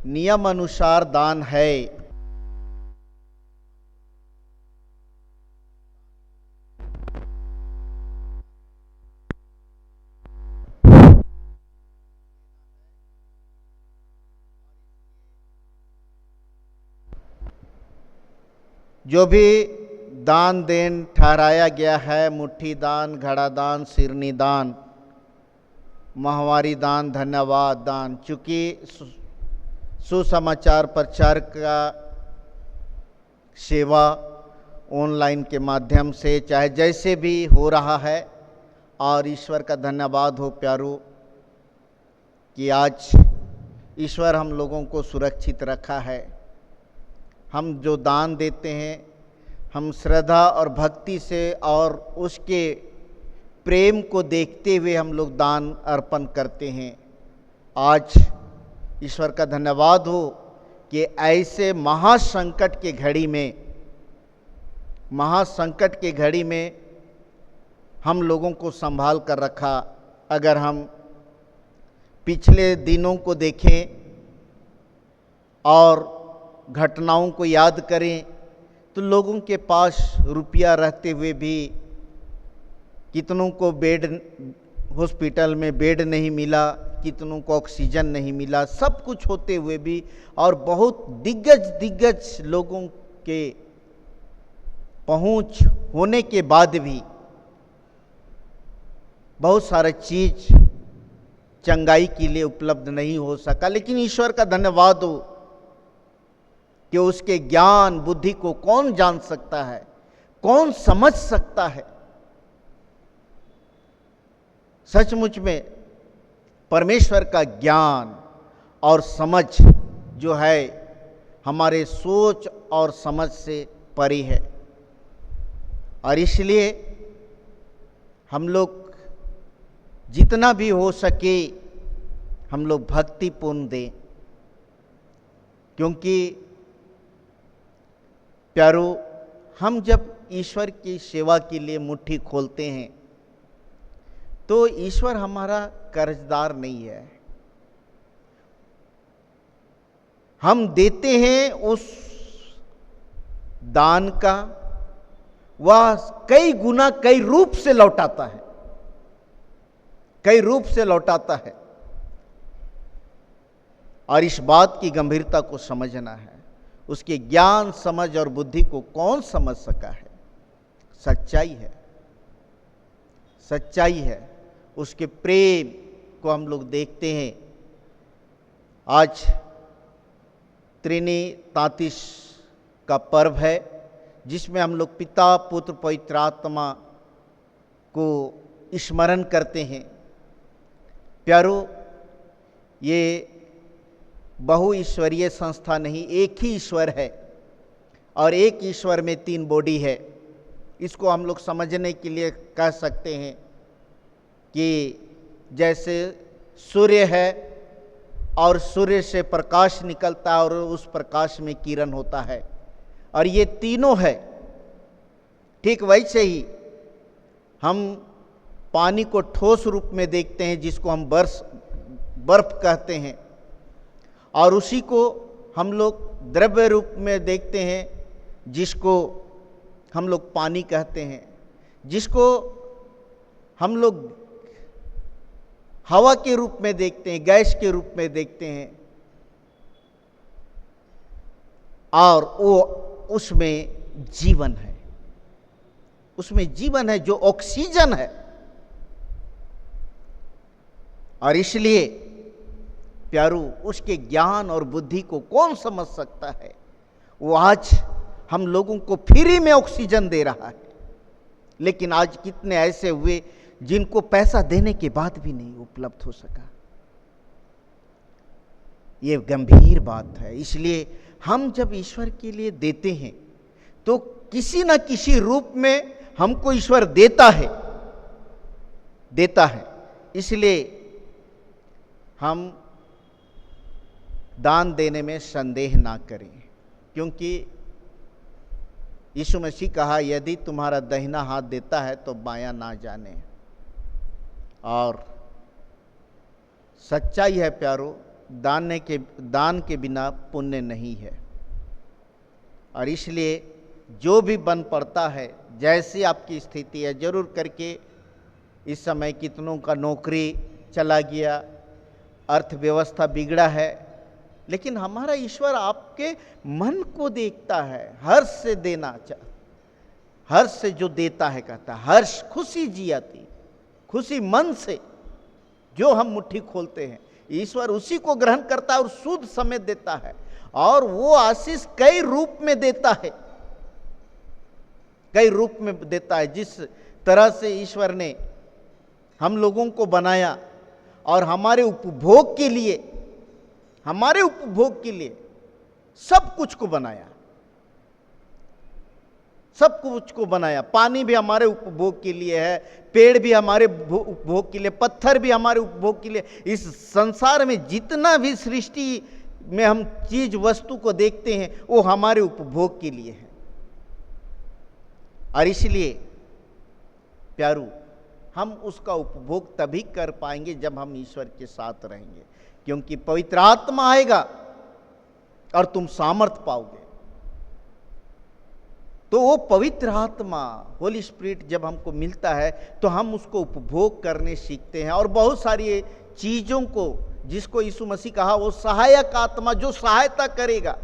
नियम अनुसार दान है, जो भी दान देन ठहराया गया है, मुट्ठी दान, घड़ा दान, सिरनी दान, माहवारी दान, धन्यवाद दान, चूँकि सुसमाचार प्रचार का सेवा ऑनलाइन के माध्यम से चाहे जैसे भी हो रहा है, और ईश्वर का धन्यवाद हो प्यारो कि आज ईश्वर हम लोगों को सुरक्षित रखा है। हम जो दान देते हैं, हम श्रद्धा और भक्ति से और उसके प्रेम को देखते हुए हम लोग दान अर्पण करते हैं। आज ईश्वर का धन्यवाद हो कि ऐसे महासंकट के घड़ी में हम लोगों को संभाल कर रखा। अगर हम पिछले दिनों को देखें और घटनाओं को याद करें तो लोगों के पास रुपया रहते हुए भी कितनों को हॉस्पिटल में बेड नहीं मिला, कितनों को ऑक्सीजन नहीं मिला, सब कुछ होते हुए भी, और बहुत दिग्गज लोगों के पहुंच होने के बाद भी बहुत सारा चीज चंगाई के लिए उपलब्ध नहीं हो सका। लेकिन ईश्वर का धन्यवाद हो कि उसके ज्ञान बुद्धि को कौन जान सकता है, कौन समझ सकता है। सचमुच में परमेश्वर का ज्ञान और समझ जो है हमारे सोच और समझ से परे है, और इसलिए हम लोग जितना भी हो सके हम लोग भक्तिपूर्ण दें। क्योंकि प्यारो, हम जब ईश्वर की सेवा के लिए मुट्ठी खोलते हैं तो ईश्वर हमारा कर्जदार नहीं है। हम देते हैं उस दान का, वह कई गुना कई रूप से लौटाता है, कई रूप से लौटाता है। और इस बात की गंभीरता को समझना है। उसके ज्ञान, समझ और बुद्धि को कौन समझ सका है? सच्चाई है, सच्चाई है। उसके प्रेम को हम लोग देखते हैं। आज त्रिनितातीस का पर्व है, जिसमें हम लोग पिता, पुत्र, पवित्र आत्मा को स्मरण करते हैं। प्यारो, ये बहुईश्वरीय संस्था नहीं, एक ही ईश्वर है, और एक ईश्वर में तीन बॉडी है। इसको हम लोग समझने के लिए कह सकते हैं कि जैसे सूर्य है और सूर्य से प्रकाश निकलता है और उस प्रकाश में किरण होता है, और ये तीनों है। ठीक वैसे ही हम पानी को ठोस रूप में देखते हैं जिसको हम बर्फ कहते हैं, और उसी को हम लोग द्रव्य रूप में देखते हैं जिसको हम लोग पानी कहते हैं, जिसको हम लोग हवा के रूप में देखते हैं, गैस के रूप में देखते हैं, और वो उसमें जीवन है, उसमें जीवन है जो ऑक्सीजन है। और इसलिए प्यारू, उसके ज्ञान और बुद्धि को कौन समझ सकता है। वो आज हम लोगों को फ्री में ऑक्सीजन दे रहा है, लेकिन आज कितने ऐसे हुए जिनको पैसा देने के बाद भी नहीं उपलब्ध हो सका। ये गंभीर बात है। इसलिए हम जब ईश्वर के लिए देते हैं तो किसी न किसी रूप में हमको ईश्वर देता है। इसलिए हम दान देने में संदेह ना करें, क्योंकि यीशु मसीह कहा, यदि तुम्हारा दाहिना हाथ देता है तो बायां ना जाने। और सच्चाई है प्यारो, दान के बिना पुण्य नहीं है। और इसलिए जो भी बन पड़ता है, जैसी आपकी स्थिति है, जरूर करके इस समय कितनों का नौकरी चला गया, अर्थव्यवस्था बिगड़ा है, लेकिन हमारा ईश्वर आपके मन को देखता है। हर्ष से देना हर्ष से जो देता है, कहता है हर्ष खुशी जी आती, खुशी मन से जो हम मुट्ठी खोलते हैं, ईश्वर उसी को ग्रहण करता है और शुद्ध समेत देता है। और वो आशीष कई रूप में देता है, कई रूप में देता है। जिस तरह से ईश्वर ने हम लोगों को बनाया और हमारे उपभोग के लिए सब कुछ को बनाया, सब कुछ को बनाया। पानी भी हमारे उपभोग के लिए है, पेड़ भी हमारे उपभोग के लिए, पत्थर भी हमारे उपभोग के लिए। इस संसार में जितना भी सृष्टि में हम चीज वस्तु को देखते हैं वो हमारे उपभोग के लिए है। और इसलिए प्यारू, हम उसका उपभोग तभी कर पाएंगे जब हम ईश्वर के साथ रहेंगे, क्योंकि पवित्र आत्मा आएगा और तुम सामर्थ पाओगे। तो वो पवित्र आत्मा, होली स्पिरिट जब हमको मिलता है तो हम उसको उपभोग करने सीखते हैं। और बहुत सारी चीज़ों को, जिसको यीशु मसीह कहा, वो सहायक आत्मा जो सहायता करेगा,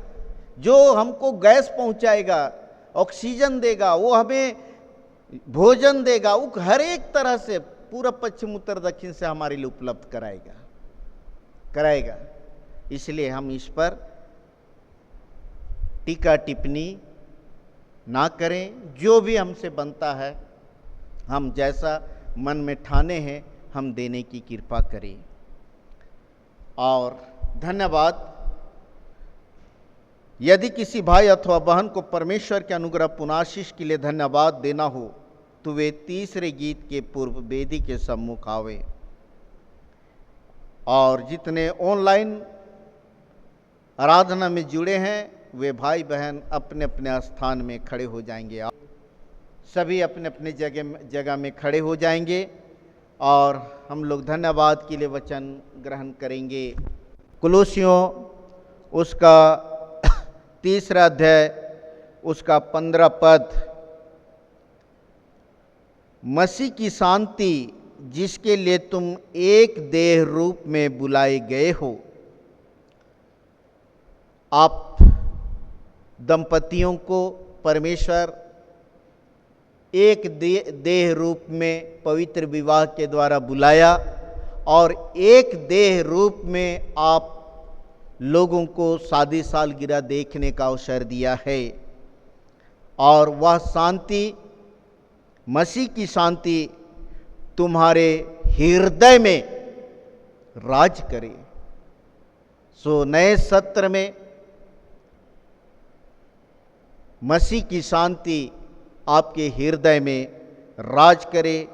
जो हमको गैस पहुंचाएगा, ऑक्सीजन देगा, वो हमें भोजन देगा, वो हर एक तरह से पूरा पश्चिम उत्तर दक्षिण से हमारे लिए उपलब्ध कराएगा। इसलिए हम इस पर टीका टिप्पणी ना करें। जो भी हमसे बनता है, हम जैसा मन में ठाने हैं, हम देने की कृपा करें। और धन्यवाद। यदि किसी भाई अथवा बहन को परमेश्वर के अनुग्रह पुनाशीष के लिए धन्यवाद देना हो तो वे तीसरे गीत के पूर्व वेदी के सम्मुख आवे। और जितने ऑनलाइन आराधना में जुड़े हैं वे भाई बहन अपने अपने स्थान में खड़े हो जाएंगे। सभी अपने अपने जगह में खड़े हो जाएंगे और हम लोग धन्यवाद के लिए वचन ग्रहण करेंगे। कुलुसियों उसका 3 अध्याय उसका 15 पद, मसीह की शांति जिसके लिए तुम एक देह रूप में बुलाए गए हो। आप दंपतियों को परमेश्वर एक देह रूप में पवित्र विवाह के द्वारा बुलाया और एक देह रूप में आप लोगों को शादी सालगिरह देखने का अवसर दिया है। और वह शांति, मसीह की शांति तुम्हारे हृदय में राज करे। सो नए सत्र में मसीह की शांति आपके हृदय में राज करे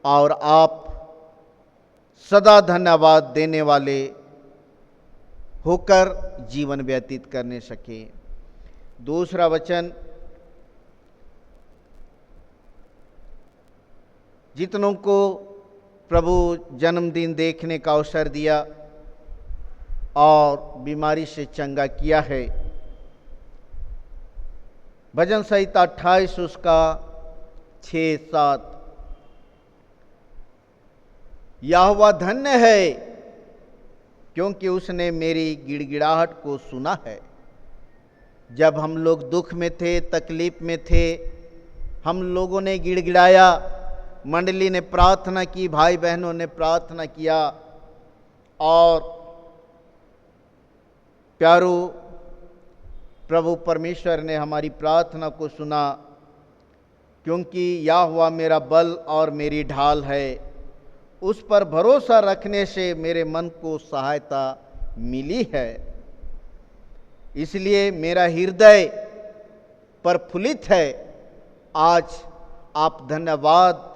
और आप सदा धन्यवाद देने वाले होकर जीवन व्यतीत करने सके। दूसरा वचन, जितनों को प्रभु जन्मदिन देखने का अवसर दिया और बीमारी से चंगा किया है। भजन संहिता 28 उसका 6-7, यहोवा धन्य है क्योंकि उसने मेरी गिड़गिड़ाहट को सुना है। जब हम लोग दुख में थे, तकलीफ में थे, हम लोगों ने गिड़गिड़ाया, मंडली ने प्रार्थना की, भाई बहनों ने प्रार्थना किया और प्यारो प्रभु परमेश्वर ने हमारी प्रार्थना को सुना, क्योंकि यहोवा मेरा बल और मेरी ढाल है। उस पर भरोसा रखने से मेरे मन को सहायता मिली है। इसलिए मेरा हृदय प्रफुल्लित है। आज आप धन्यवाद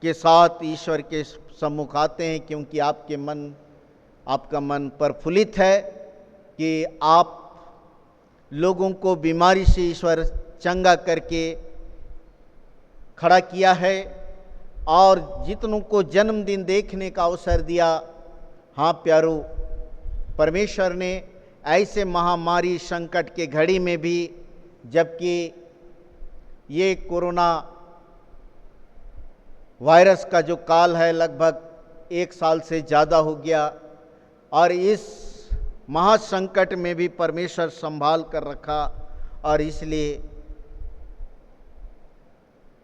के साथ ईश्वर के सम्मुख आते हैं, क्योंकि आपका मन प्रफुल्लित है कि आप लोगों को बीमारी से ईश्वर चंगा करके खड़ा किया है और जितनों को जन्मदिन देखने का अवसर दिया। हाँ प्यारो, परमेश्वर ने ऐसे महामारी संकट के घड़ी में भी, जबकि ये कोरोना वायरस का जो काल है लगभग 1 साल से ज़्यादा हो गया, और इस महासंकट में भी परमेश्वर संभाल कर रखा। और इसलिए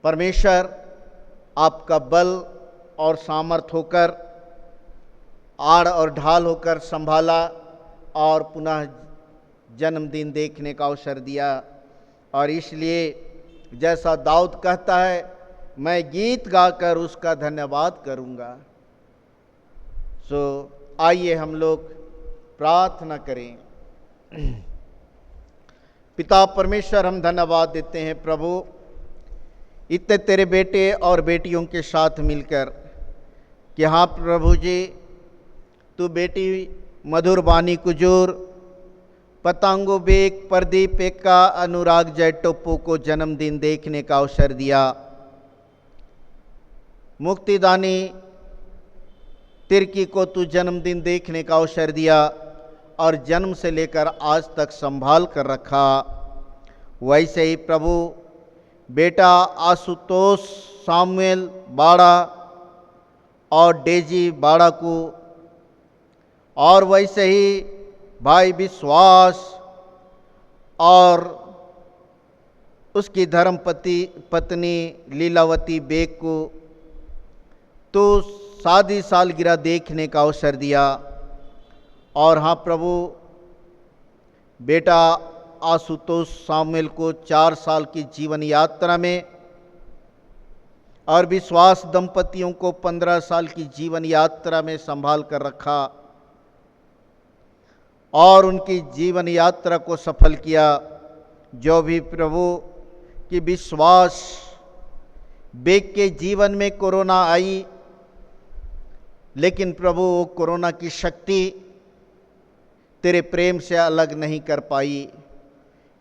परमेश्वर आपका बल और सामर्थ होकर, आड़ और ढाल होकर संभाला और पुनः जन्मदिन देखने का अवसर दिया। और इसलिए जैसा दाऊद कहता है, मैं गीत गाकर उसका धन्यवाद करूंगा। आइए हम लोग प्रार्थना करें। पिता परमेश्वर, हम धन्यवाद देते हैं प्रभु, इतने तेरे बेटे और बेटियों के साथ मिलकर कि हाँ प्रभु जी, तू बेटी मधुर बानी कुजूर, पतंगो बेग, प्रदीप एका, अनुराग जय टोप्पो को जन्मदिन देखने का अवसर दिया। मुक्तिदानी तिर्की को तू जन्मदिन देखने का अवसर दिया और जन्म से लेकर आज तक संभाल कर रखा। वैसे ही प्रभु बेटा आशुतोष सामुएल बाड़ा और डेजी बाड़ा को, और वैसे ही भाई विश्वास और उसकी पत्नी लीलावती बेग को तो शादी सालगिरह देखने का अवसर दिया। और हाँ प्रभु, बेटा आशुतोष सामुएल को 4 साल की जीवन यात्रा में और विश्वास दंपतियों को 15 साल की जीवन यात्रा में संभाल कर रखा और उनकी जीवन यात्रा को सफल किया। जो भी प्रभु की विश्वास बेग के जीवन में कोरोना आई, लेकिन प्रभु वो कोरोना की शक्ति तेरे प्रेम से अलग नहीं कर पाई,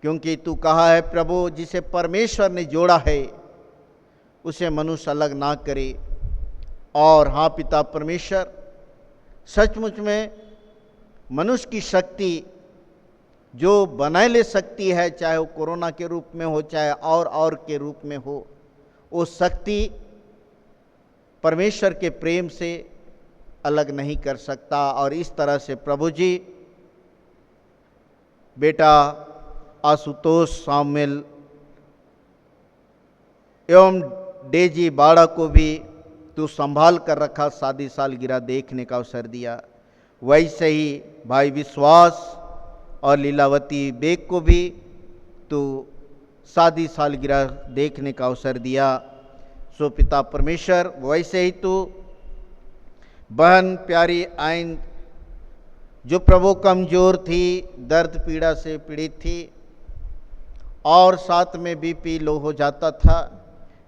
क्योंकि तू कहा है प्रभु, जिसे परमेश्वर ने जोड़ा है उसे मनुष्य अलग ना करे। और हाँ पिता परमेश्वर, सचमुच में मनुष्य की शक्ति जो बनाए ले सकती है, चाहे वो कोरोना के रूप में हो चाहे और के रूप में हो, वो शक्ति परमेश्वर के प्रेम से अलग नहीं कर सकता। और इस तरह से प्रभु जी बेटा आशुतोष सामुएल एवं डेजी बाड़ा को भी तू संभाल कर रखा, शादी सालगिरह देखने का अवसर दिया। वैसे ही भाई विश्वास और लीलावती बेग को भी तू शादी सालगिरह देखने का अवसर दिया। सो पिता परमेश्वर, वैसे ही तू बहन प्यारी आइन जो प्रभु कमज़ोर थी, दर्द पीड़ा से पीड़ित थी और साथ में बीपी लो हो जाता था,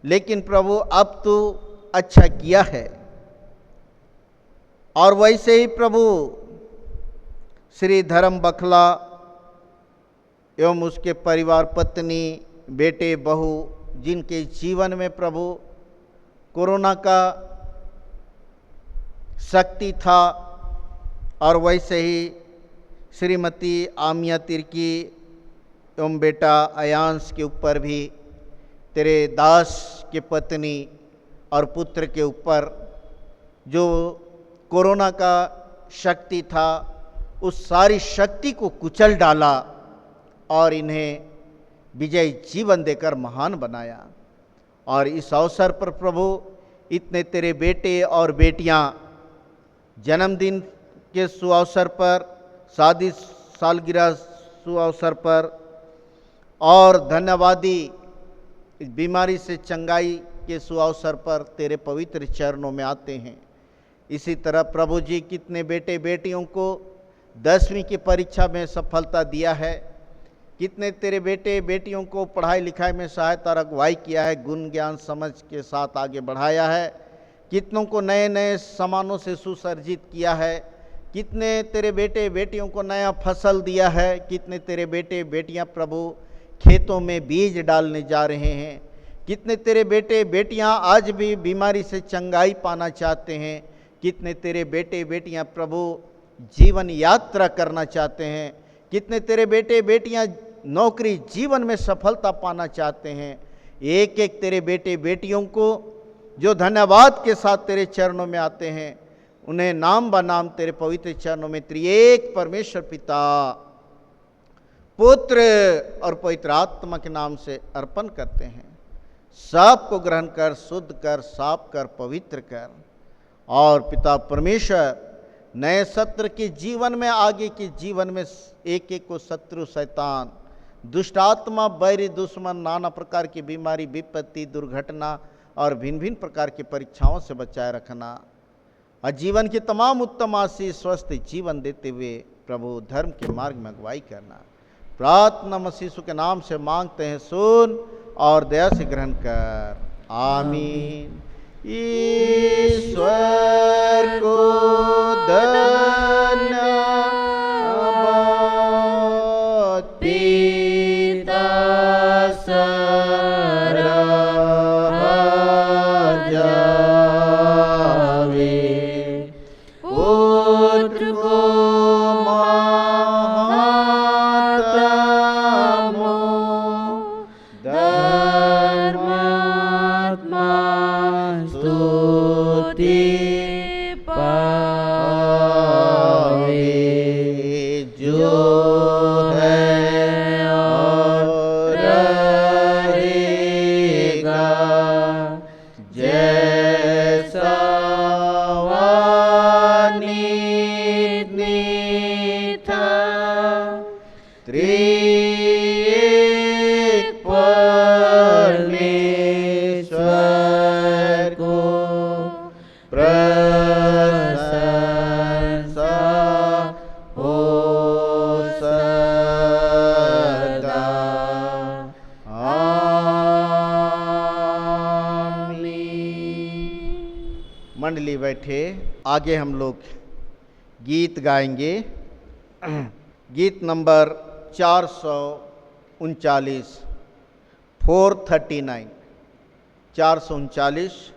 लेकिन प्रभु अब तो अच्छा किया है। और वैसे ही प्रभु श्री धर्म बखला एवं उसके परिवार, पत्नी, बेटे, बहू, जिनके जीवन में प्रभु कोरोना का शक्ति था, और वैसे ही श्रीमती आमिया तिर्की एवं बेटा अयांश के ऊपर भी तेरे दास के पत्नी और पुत्र के ऊपर जो कोरोना का शक्ति था, उस सारी शक्ति को कुचल डाला और इन्हें विजयी जीवन देकर महान बनाया। और इस अवसर पर प्रभु इतने तेरे बेटे और बेटियां जन्मदिन के सुअवसर पर, शादी सालगिरह सुअवसर पर और धन्यवादी बीमारी से चंगाई के सुअवसर पर तेरे पवित्र चरणों में आते हैं। इसी तरह प्रभु जी कितने बेटे बेटियों को 10वीं की परीक्षा में सफलता दिया है, कितने तेरे बेटे बेटियों को पढ़ाई लिखाई में सहायता अगुवाई किया है, गुण ज्ञान समझ के साथ आगे बढ़ाया है, कितनों को नए नए सामानों से सुसज्जित किया है, कितने तेरे बेटे बेटियों को नया फसल दिया है, कितने तेरे बेटे बेटियां प्रभु खेतों में बीज डालने जा रहे हैं, कितने तेरे बेटे बेटियां आज भी बीमारी से चंगाई पाना चाहते हैं, कितने तेरे बेटे बेटियां प्रभु जीवन यात्रा करना चाहते हैं, कितने तेरे बेटे बेटियां नौकरी जीवन में सफलता पाना चाहते हैं। एक एक तेरे बेटे बेटियों को जो धन्यवाद के साथ तेरे चरणों में आते हैं, उन्हें नाम बनाम तेरे पवित्र चरणों में त्रिएक परमेश्वर पिता, पुत्र और पवित्र आत्मा के नाम से अर्पण करते हैं। सबको ग्रहण कर, शुद्ध कर, साफ कर, पवित्र कर। और पिता परमेश्वर नए सत्र के जीवन में, आगे के जीवन में एक एक को शत्रु, शैतान, दुष्ट आत्मा, बैरी, दुश्मन, नाना प्रकार की बीमारी, विपत्ति, दुर्घटना और भिन्न भिन्न प्रकार की परीक्षाओं से बचाए रखना, और जीवन की तमाम उत्तम आशीष, स्वस्थ जीवन देते हुए प्रभु धर्म के मार्ग में अगुवाई करना। प्रार्थना मसीह यीशु के नाम से मांगते हैं, सुन और दया से ग्रहण कर। आमीन। ईश्वर को धन्यवाद, पिता सराहा जावे, पुत्र को महात्मो, धर्मात्मा स्तुति पावे, जो है और रहेगा, जैसा वाणी था, त्रिएक परमेश्वर को प्रशंसा हो सदा। आमीन। मंडली बैठे, आगे हम लोग गीत गाएंगे। गीत नंबर 439, 439, 439।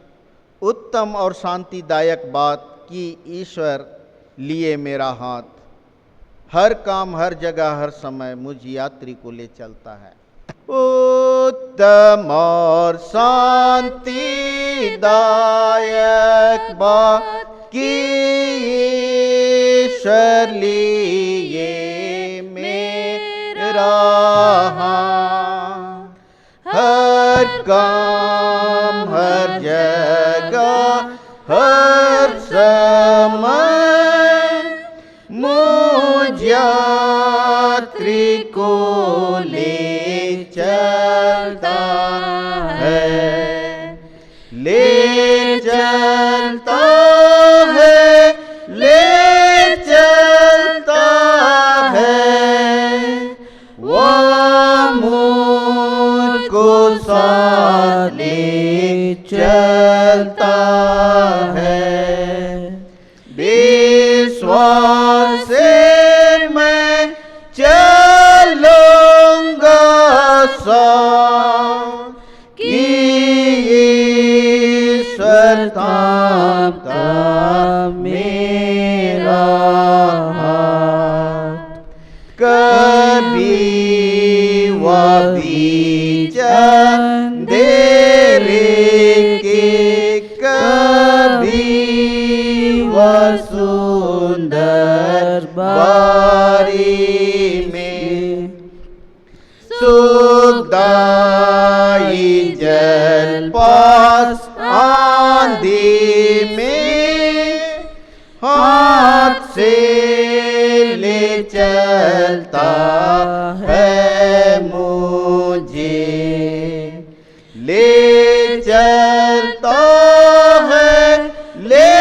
उत्तम और शांतिदायक बात की ईश्वर लिए मेरा हाथ, हर काम हर जगह हर समय मुझ यात्री को ले चलता है। उत्तम और शांतिदायक बात की ईश्वर लिए मेरा हाथ, हर काम हर जगह हर समय मुझ यात्री को ले चलता है, ले चलता है, ले चलता है, वह मुझको साथ ले चलता है। विश्वास से ईश्वर थामता मेरा हाथ। कभी वह बीज अंधेरे के, कभी वह सुंदर बारी में, सुखदाई जल पास आंधी में, हाथ से ले चलता है मुझे, ले चलता है, ले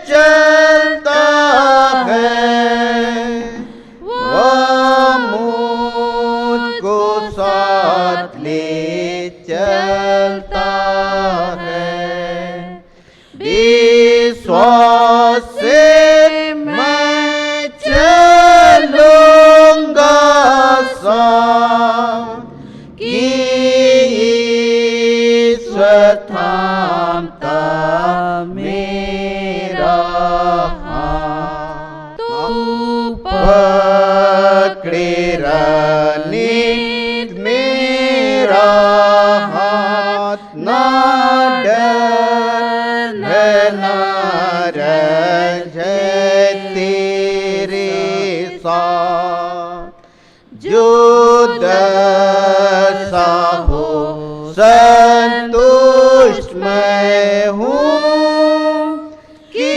चलता है। वह मुझको साथ ले चलता है। विश्वास से मैं चलूंगा साथ, कि ईश्वर थामता मेरा हाथ। तू पकड़े नित मेरा हाथ, ना डर ना रंज तेरे साथ। जो दशा हो संतुष्ट मैं हूँ, कि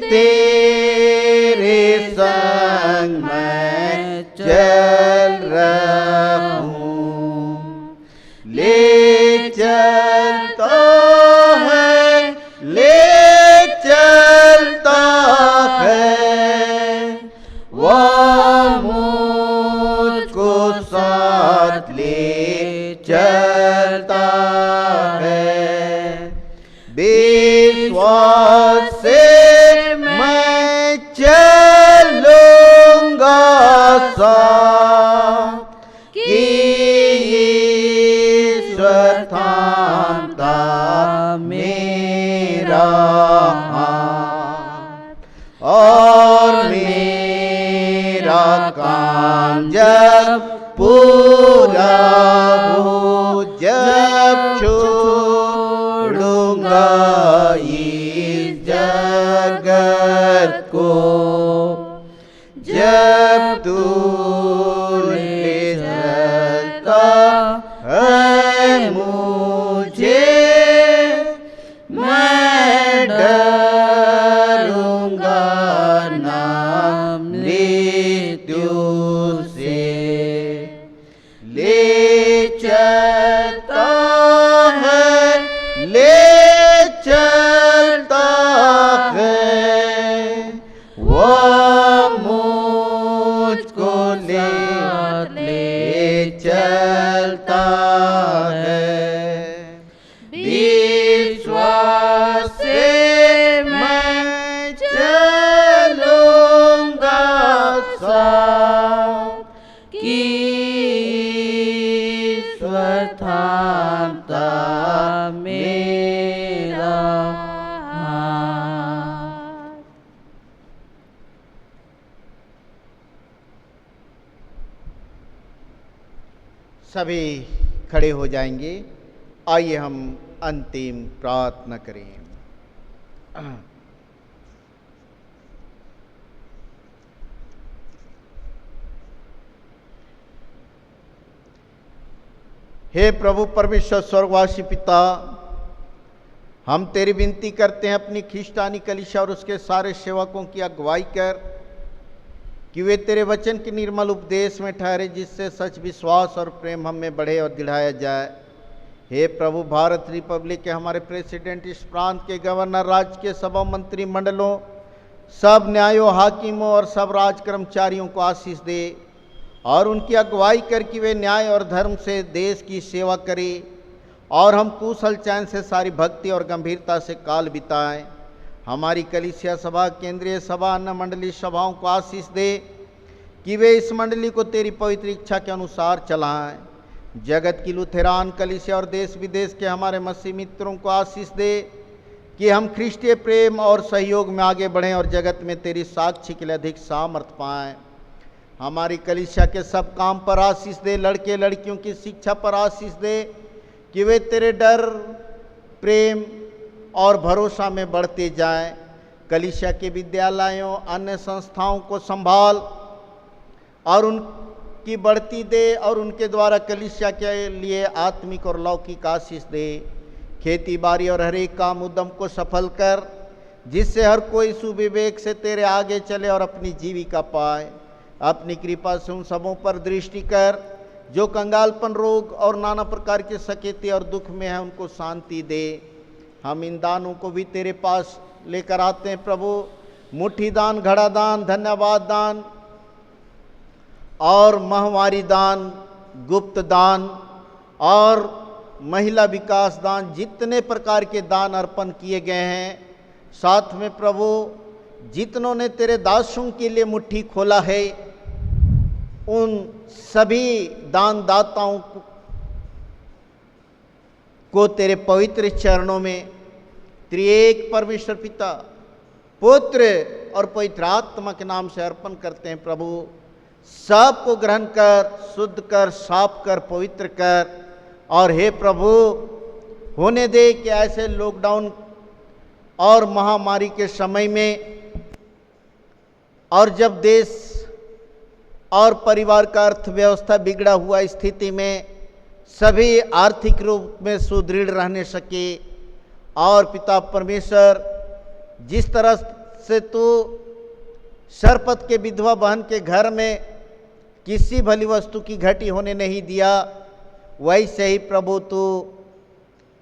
तेरे संग मैं चल रहा हूँ। ले चलता है, ले चलता है। वह मुझको साथ ले चलता है। विश्वास से मैं चलूंगा साथ, कि ईश्वर थामता मेरा हाथ। और मेरा काम जब पूरा हो, जब छोड़ूंगा इस जगत को, जब तू ले चलता है मुझे, मैं डरूंगा ना मृत्यु से। ले चलता है, ले चलता है। वह मुझको ले चलता है। विश्वास से मैं चलूंगा साथ, कि ईश्वर थामता मेरा हाथ। सभी खड़े हो जाएंगे। आइए हम अंतिम प्रार्थना करें। हे प्रभु परमेश्वर स्वर्गवासी पिता, हम तेरी विनती करते हैं अपनी खिस्तानी कलीसिया और उसके सारे सेवकों की अगुवाई कर, कि वे तेरे वचन के निर्मल उपदेश में ठहरे, जिससे सच विश्वास और प्रेम हम में बढ़े और दिढ़ाया जाए। हे प्रभु, भारत रिपब्लिक के हमारे प्रेसिडेंट, इस प्रांत के गवर्नर, राज्य के सभा मंत्री मंडलों, सब न्यायों, हाकिमों और सब राज कर्मचारियों को आशीष दे और उनकी अगुवाई कर कि वे न्याय और धर्म से देश की सेवा करें और हम कुशल चैन से सारी भक्ति और गंभीरता से काल बिताएं। हमारी कलीसिया सभा, केंद्रीय सभा, अन्य मंडली सभाओं को आशीष दे कि वे इस मंडली को तेरी पवित्र इच्छा के अनुसार चलाएं। जगत की लुथेरान कलीसिया और देश विदेश के हमारे मसीह मित्रों को आशीष दे कि हम ख्रीष्टीय प्रेम और सहयोग में आगे बढ़ें और जगत में तेरी साक्षी के लिए अधिक सामर्थ पाएं। हमारी कलीसिया के सब काम पर आशीष दे, लड़के लड़कियों की शिक्षा पर आशीष दे कि वे तेरे डर, प्रेम और भरोसा में बढ़ते जाएं। कलीसिया के विद्यालयों, अन्य संस्थाओं को संभाल और उनकी बढ़ती दे और उनके द्वारा कलीसिया के लिए आत्मिक और लौकिक आशीष दे। खेती बाड़ी और हर एक काम उद्यम को सफल कर, जिससे हर कोई सुविवेक से तेरे आगे चले और अपनी जीविका पाए। अपनी कृपा से उन सबों पर दृष्टि कर जो कंगालपन, रोग और नाना प्रकार के सकेते और दुख में है, उनको शांति दे। हम इन दानों को भी तेरे पास लेकर आते हैं प्रभु। मुट्ठी दान, घड़ा दान, धन्यवाद दान और महवारी दान, गुप्त दान और महिला विकास दान, जितने प्रकार के दान अर्पण किए गए हैं, साथ में प्रभु जितनों ने तेरे दासों के लिए मुट्ठी खोला है, उन सभी दानदाताओं को तेरे पवित्र चरणों में त्रिएक परमेश्वर पिता, पुत्र और पवित्र आत्मा के नाम से अर्पण करते हैं प्रभु। सबको ग्रहण कर, शुद्ध कर, साफ कर, पवित्र कर और हे प्रभु होने दे कि ऐसे लॉकडाउन और महामारी के समय में और जब देश और परिवार का अर्थव्यवस्था बिगड़ा हुआ स्थिति में सभी आर्थिक रूप में सुदृढ़ रहने सके। और पिता परमेश्वर, जिस तरह से तू सरपत के विधवा बहन के घर में किसी भली वस्तु की घटी होने नहीं दिया, वैसे ही प्रभु तू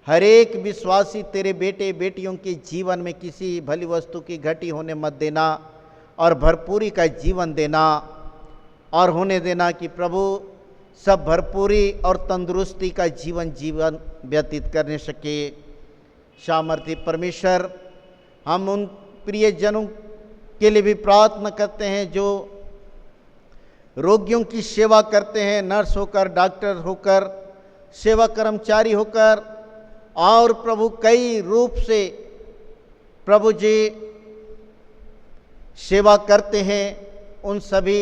हर एक विश्वासी तेरे बेटे बेटियों के जीवन में किसी भली वस्तु की घटी होने मत देना और भरपूरी का जीवन देना और होने देना कि प्रभु सब भरपूरी और तंदुरुस्ती का जीवन व्यतीत करने सके। सामर्थ्य परमेश्वर, हम उन प्रियजनों के लिए भी प्रार्थना करते हैं जो रोगियों की सेवा करते हैं, नर्स होकर, डॉक्टर होकर, सेवा कर्मचारी होकर और प्रभु कई रूप से प्रभु जी सेवा करते हैं। उन सभी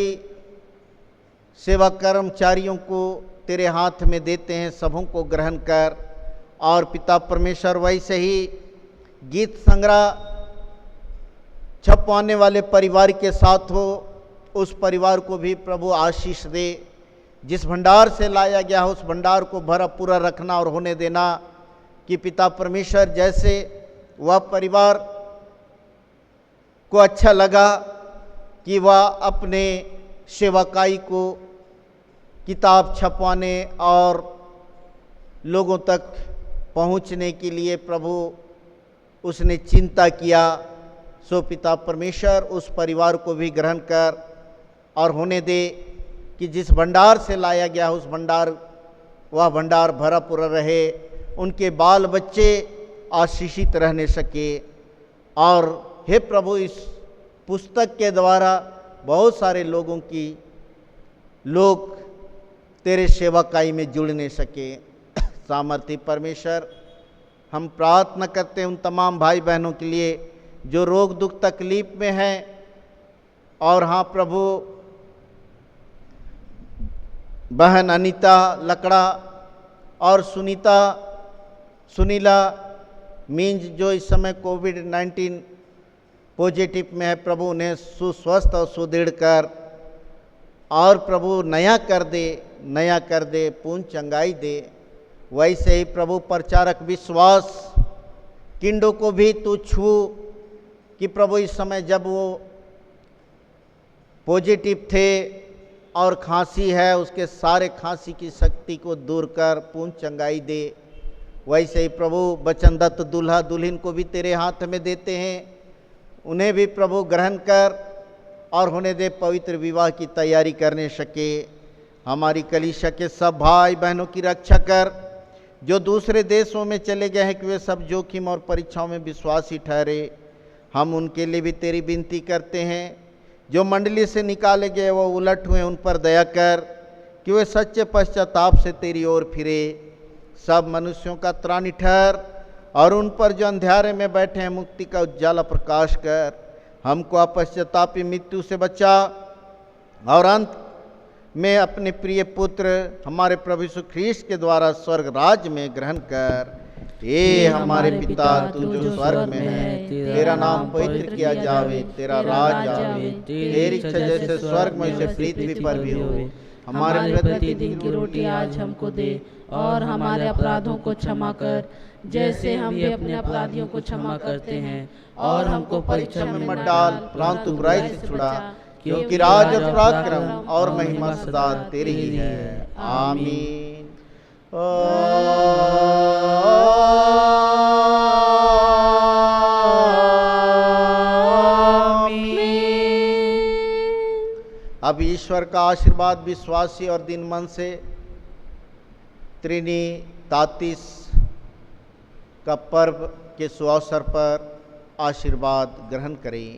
सेवा कर्मचारियों को तेरे हाथ में देते हैं, सबों को ग्रहण कर। और पिता परमेश्वर, वैसे ही गीत संग्रह छपवाने वाले परिवार के साथ हो, उस परिवार को भी प्रभु आशीष दे। जिस भंडार से लाया गया उस भंडार को भरा पूरा रखना और होने देना कि पिता परमेश्वर, जैसे वह परिवार को अच्छा लगा कि वह अपने सेवकाई को किताब छपवाने और लोगों तक पहुंचने के लिए प्रभु उसने चिंता किया, सो पिता परमेश्वर उस परिवार को भी ग्रहण कर और होने दे कि जिस भंडार से लाया गया उस भंडार, वह भंडार भरा पूरा रहे, उनके बाल बच्चे आशीषित रहने सके। और हे प्रभु, इस पुस्तक के द्वारा बहुत सारे लोग तेरे सेवकाई में जुड़ने सके। सामर्थ्य परमेश्वर, हम प्रार्थना करते हैं उन तमाम भाई बहनों के लिए जो रोग दुख तकलीफ में हैं। और हाँ प्रभु, बहन अनीता लकड़ा और सुनीला मींज जो इस समय कोविड-19 पॉजिटिव में है, प्रभु उन्हें सुस्वस्थ और सुदृढ़ कर और प्रभु नया कर दे, पूर्ण चंगाई दे। वैसे ही प्रभु प्रचारक विश्वास किंडो को भी तू छू कि प्रभु इस समय जब वो पॉजिटिव थे और खांसी है, उसके सारे खांसी की शक्ति को दूर कर पूर्ण चंगाई दे। वैसे ही प्रभु वचनदत्त दूल्हा दुल्हन को भी तेरे हाथ में देते हैं, उन्हें भी प्रभु ग्रहण कर और होने दे पवित्र विवाह की तैयारी करने सके। हमारी कलीसिया के सब भाई बहनों की रक्षा कर जो दूसरे देशों में चले गए हैं कि वे सब जोखिम और परीक्षाओं में विश्वासी ठहरे। हम उनके लिए भी तेरी विनती करते हैं। जो मंडली से निकाले गए वो उलट हुए, उन पर दया कर कि वे सच्चे पश्चाताप से तेरी ओर फिरे। सब मनुष्यों का त्राणी ठहर और उन पर जो अंधेरे में बैठे हैं मुक्ति का उज्ज्वला प्रकाश कर। हमको अपश्चातापी मृत्यु से बचा और अंत में अपने प्रिय पुत्र हमारे प्रभु यीशु ख्रीस्त के द्वारा स्वर्ग राज्य में ग्रहण कर। हे हमारे पिता, तू जो स्वर्ग में है, तेरा नाम पवित्र किया जावे, तेरा राज आवे, तेरी इच्छा जैसे स्वर्ग में से पृथ्वी पर भी हो। हमारे प्रतिदिन की रोटी आज हमको दे, और हमारे अपराधों को क्षमा कर जैसे हम भी अपने अपराधियों को क्षमा करते हैं, और हमको परीक्षा में मत डाल परंतु बुराई से छुड़ा, क्योंकि राज और पराक्रम और महिमा सदा तेरी ही है। आमीन। अब ईश्वर का आशीर्वाद विश्वासी और दिन मन से त्रिनितातीस का पर्व के सुअवसर पर आशीर्वाद ग्रहण करें।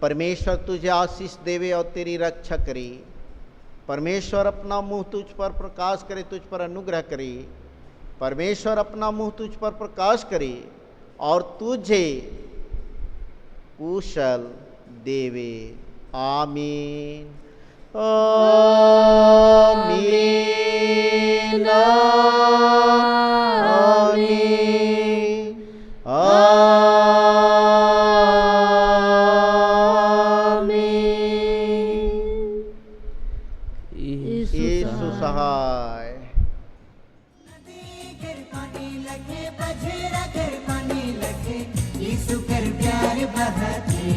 परमेश्वर तुझे आशीष देवे और तेरी रक्षा करे। परमेश्वर अपना मुंह तुझ पर प्रकाश करे, तुझ पर अनुग्रह करे। परमेश्वर अपना मुंह तुझ पर प्रकाश करे और तुझे कुशल देवे। आमीन। आमीन। यीशु सहाय। यीशु कर प्यार बहाते,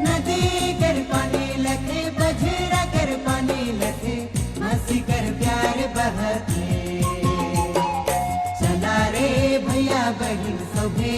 नदी कर पानी लगे, बजरा कर पानी लगे, हंसी कर प्यार बहाते। चला रे भैया बहन सभे